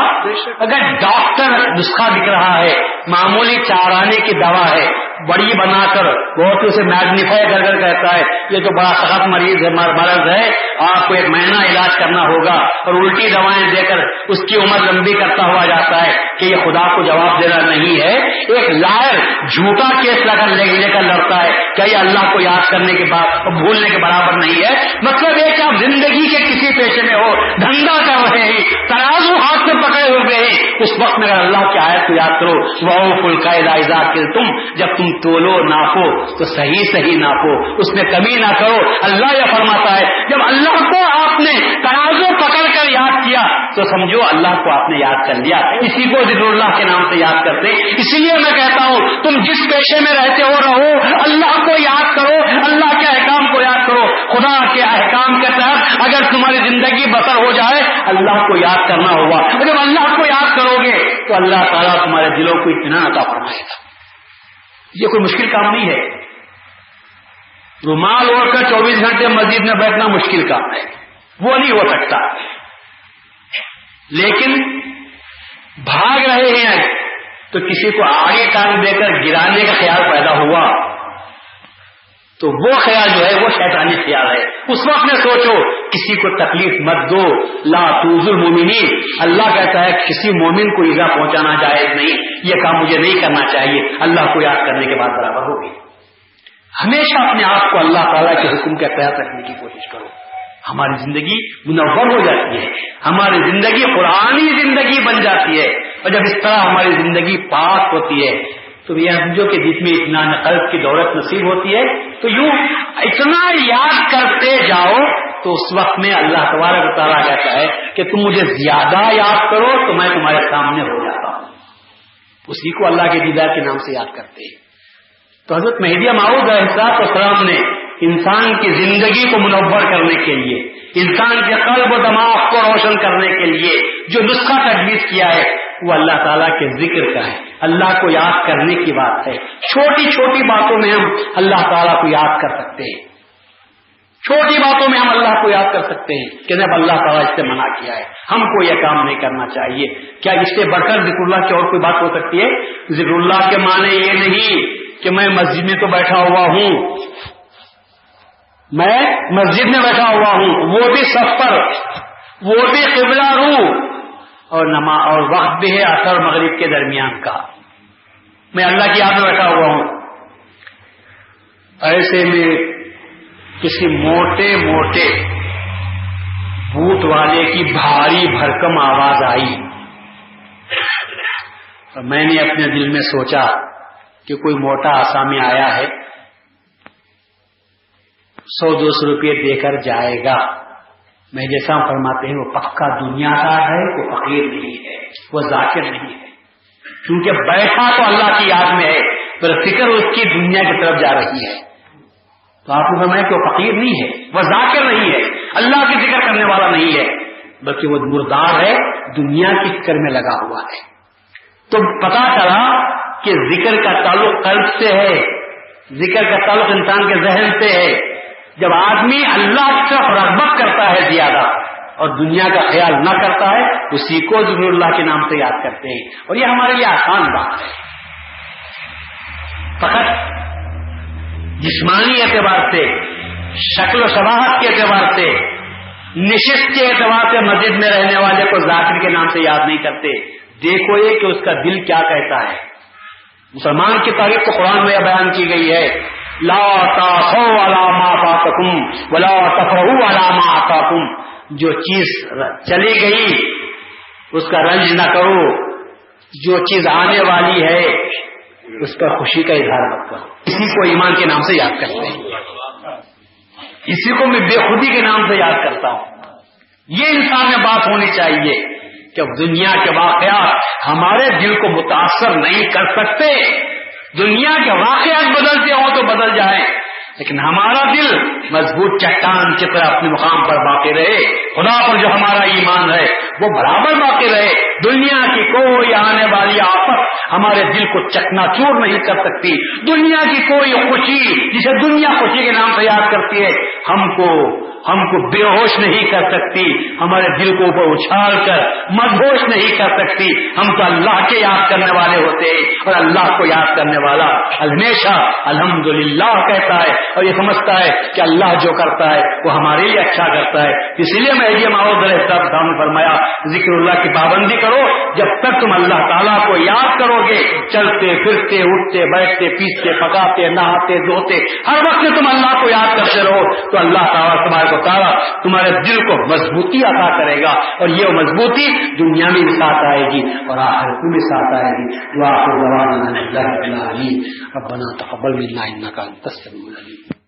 اگر ڈاکٹر نسخہ لکھ رہا ہے، معمولی چارانے کی دوا ہے، بڑی بنا کر بہت اسے میگنیفائی کر کر کہتا ہے یہ تو بڑا سخت مرض ہے، آپ کو 1 مہینہ علاج کرنا ہوگا، اور الٹی دوائیں دے کر اس کی عمر لمبی کرتا ہوا جاتا ہے کہ یہ خدا کو جواب دینا نہیں ہے. ایک لائر جھوٹا کیس لے کر لڑتا ہے، کیا یہ اللہ کو یاد کرنے کے بعد بھولنے کے برابر نہیں ہے؟ مطلب یہ کہ آپ زندگی کے کسی پیشے میں ہو، دھندا کر رہے ہیں، ترازو ہاتھ میں پکڑے ہوئے ہیں، اس وقت میں اگر اللہ کی آیت کو یاد کرو وہ فل کا اذا تم، جب تم تولو ناپو تو صحیح ناپو، اس میں کمی نہ کرو. اللہ یہ فرماتا ہے جب اللہ کو آپ نے ترازو پکڑ کر یاد کیا تو سمجھو اللہ کو آپ نے یاد کر لیا. اسی کو ذکر اللہ کے نام سے یاد کرتے. اسی لیے میں کہتا ہوں تم جس پیشے میں رہتے ہو رہو، اللہ کو یاد کرو، اللہ کے احکام کو یاد کرو. خدا کے احکام کے تحت اگر تمہاری زندگی بسر ہو جائے اللہ کو یاد کرنا ہوگا. جب اللہ کو یاد کرو گے تو اللہ تعالیٰ تمہارے دلوں کو اطمینان عطا فرمائے گا. یہ کوئی مشکل کام نہیں ہے. رومال اوڑھ کر 24 گھنٹے مسجد میں بیٹھنا مشکل کام ہے، وہ نہیں ہو سکتا. لیکن بھاگ رہے ہیں تو کسی کو آگے ٹانگ دے کر گرانے کا خیال پیدا ہوا تو وہ خیال جو ہے وہ شیطانی خیال ہے. اس وقت میں سوچو کسی کو تکلیف مت دو. لا تؤذوا المؤمنین، اللہ کہتا ہے کسی مومن کو ایذا پہنچانا جائز نہیں. یہ کام مجھے نہیں کرنا چاہیے. اللہ کو یاد کرنے کے بعد برابر ہوگی. ہمیشہ اپنے آپ کو اللہ تعالیٰ کے حکم کے تحت رکھنے کی کوشش کرو. ہماری زندگی منور ہو جاتی ہے، ہماری زندگی قرآنی زندگی بن جاتی ہے. اور جب اس طرح ہماری زندگی پاک ہوتی ہے تو یہ سمجھو کہ جس میں اطمینان قلب کی دولت نصیب ہوتی ہے تو یوں اتنا یاد کرتے جاؤ تو اس وقت میں اللہ تبارک و تعالیٰ کہتا ہے کہ تم مجھے زیادہ یاد کرو تو میں تمہارے سامنے ہو جاتا ہوں. اسی کو اللہ کے دیدار کے نام سے یاد کرتے ہیں. تو حضرت مہدی موعود علیہ السلام نے انسان کی زندگی کو منور کرنے کے لیے، انسان کے قلب و دماغ کو روشن کرنے کے لیے جو نسخہ تجویز کیا ہے وہ اللہ تعالیٰ کے ذکر کا ہے. اللہ کو یاد کرنے کی بات ہے. چھوٹی چھوٹی باتوں میں ہم اللہ تعالیٰ کو یاد کر سکتے ہیں. چھوٹی باتوں میں ہم اللہ کو یاد کر سکتے ہیں کہ جب اللہ تعالیٰ اس سے منع کیا ہے ہم کو یہ کام نہیں کرنا چاہیے. کیا اس سے بڑھ کر ذکر اللہ کی اور کوئی بات ہو سکتی ہے؟ ذکر اللہ کے معنی یہ نہیں کہ میں مسجد میں تو بیٹھا ہوا ہوں، میں مسجد میں بیٹھا ہوا ہوں، وہ بھی صف پر، وہ بھی قبلہ رو، اور نماز اور وقت بھی ہے عصر مغرب کے درمیان کا، میں اللہ کی یاد میں بیٹھا ہوا ہوں. ایسے میں کسی موٹے موٹے بوٹ والے کی بھاری بھرکم آواز آئی اور میں نے اپنے دل میں سوچا کہ کوئی موٹا آسامی آیا ہے، 100-200 روپئے دے کر جائے گا. میں جیسا فرماتے ہیں وہ پکا دنیا دار ہے، وہ فقیر نہیں ہے، وہ ذاکر نہیں ہے. کیونکہ بیٹھا تو اللہ کی یاد میں ہے پر فکر اس کی دنیا کی طرف جا رہی ہے. تو آپ کو فرمایا کہ وہ فقیر نہیں ہے، وہ ذاکر نہیں ہے، اللہ کی ذکر کرنے والا نہیں ہے، بلکہ وہ مردار ہے، دنیا کی فکر میں لگا ہوا ہے. تو پتا چلا کہ ذکر کا تعلق قلب سے ہے، ذکر کا تعلق انسان کے ذہن سے ہے. جب آدمی اللہ کی طرف رغبت کرتا ہے زیادہ اور دنیا کا خیال نہ کرتا ہے اسی کو ذکر اللہ کے نام سے یاد کرتے ہیں. اور یہ ہمارے لیے آسان بات ہے. فقط جسمانی اعتبار سے، شکل و شباہت کے اعتبار سے، نشست کے اعتبار سے مسجد میں رہنے والے کو ذاکر کے نام سے یاد نہیں کرتے. دیکھو یہ کہ اس کا دل کیا کہتا ہے. مسلمان کی تاریخ تو قرآن میں بیان کی گئی ہے، لا تأسوا على ما فاتكم ولا تفرحوا على ما آتاكم. جو چیز چلی گئی اس کا رنج نہ کرو، جو چیز آنے والی ہے اس پر خوشی کا اظہار مت کرو. اسی کو ایمان کے نام سے یاد کرتے ہیں، اسی کو میں بے خودی کے نام سے یاد کرتا ہوں. یہ انسان میں بات ہونی چاہیے کہ دنیا کے واقعات ہمارے دل کو متاثر نہیں کر سکتے. دنیا کے واقعات بدلتے ہوں تو بدل جائیں لیکن ہمارا دل مضبوط چٹان کی طرح اپنے مقام پر باقی رہے. خدا پر جو ہمارا ایمان ہے وہ برابر باقی رہے. دنیا کی کوئی آنے والی آفت ہمارے دل کو چکنا چور نہیں کر سکتی. دنیا کی کوئی خوشی جسے دنیا خوشی کے نام سے یاد کرتی ہے ہم کو بے ہوش نہیں کر سکتی، ہمارے دل کو اوپر اچھال کر مدہوش نہیں کر سکتی. ہم تو اللہ کے یاد کرنے والے ہوتے ہیں اور اللہ کو یاد کرنے والا ہمیشہ الحمدللہ کہتا ہے اور یہ سمجھتا ہے کہ اللہ جو کرتا ہے وہ ہمارے لیے اچھا کرتا ہے. اس لیے میں یہ موعود علیہ السلام نے فرمایا ذکر اللہ کی پابندی کرو. جب تک تم اللہ تعالیٰ کو یاد کرو گے، چلتے پھرتے اٹھتے بیٹھتے پیستے پکاتے نہاتے دھوتے ہر وقت تم اللہ کو یاد کرتے رہو تو اللہ تعالیٰ تمہارے دل کو مضبوطی عطا کرے گا اور یہ مضبوطی دنیا میں بھی ساتھ آئے گی اور آخرت میں بھی ساتھ آئے گی. دعا کو ربنا تقبل منا انک انت السمیع العلیم.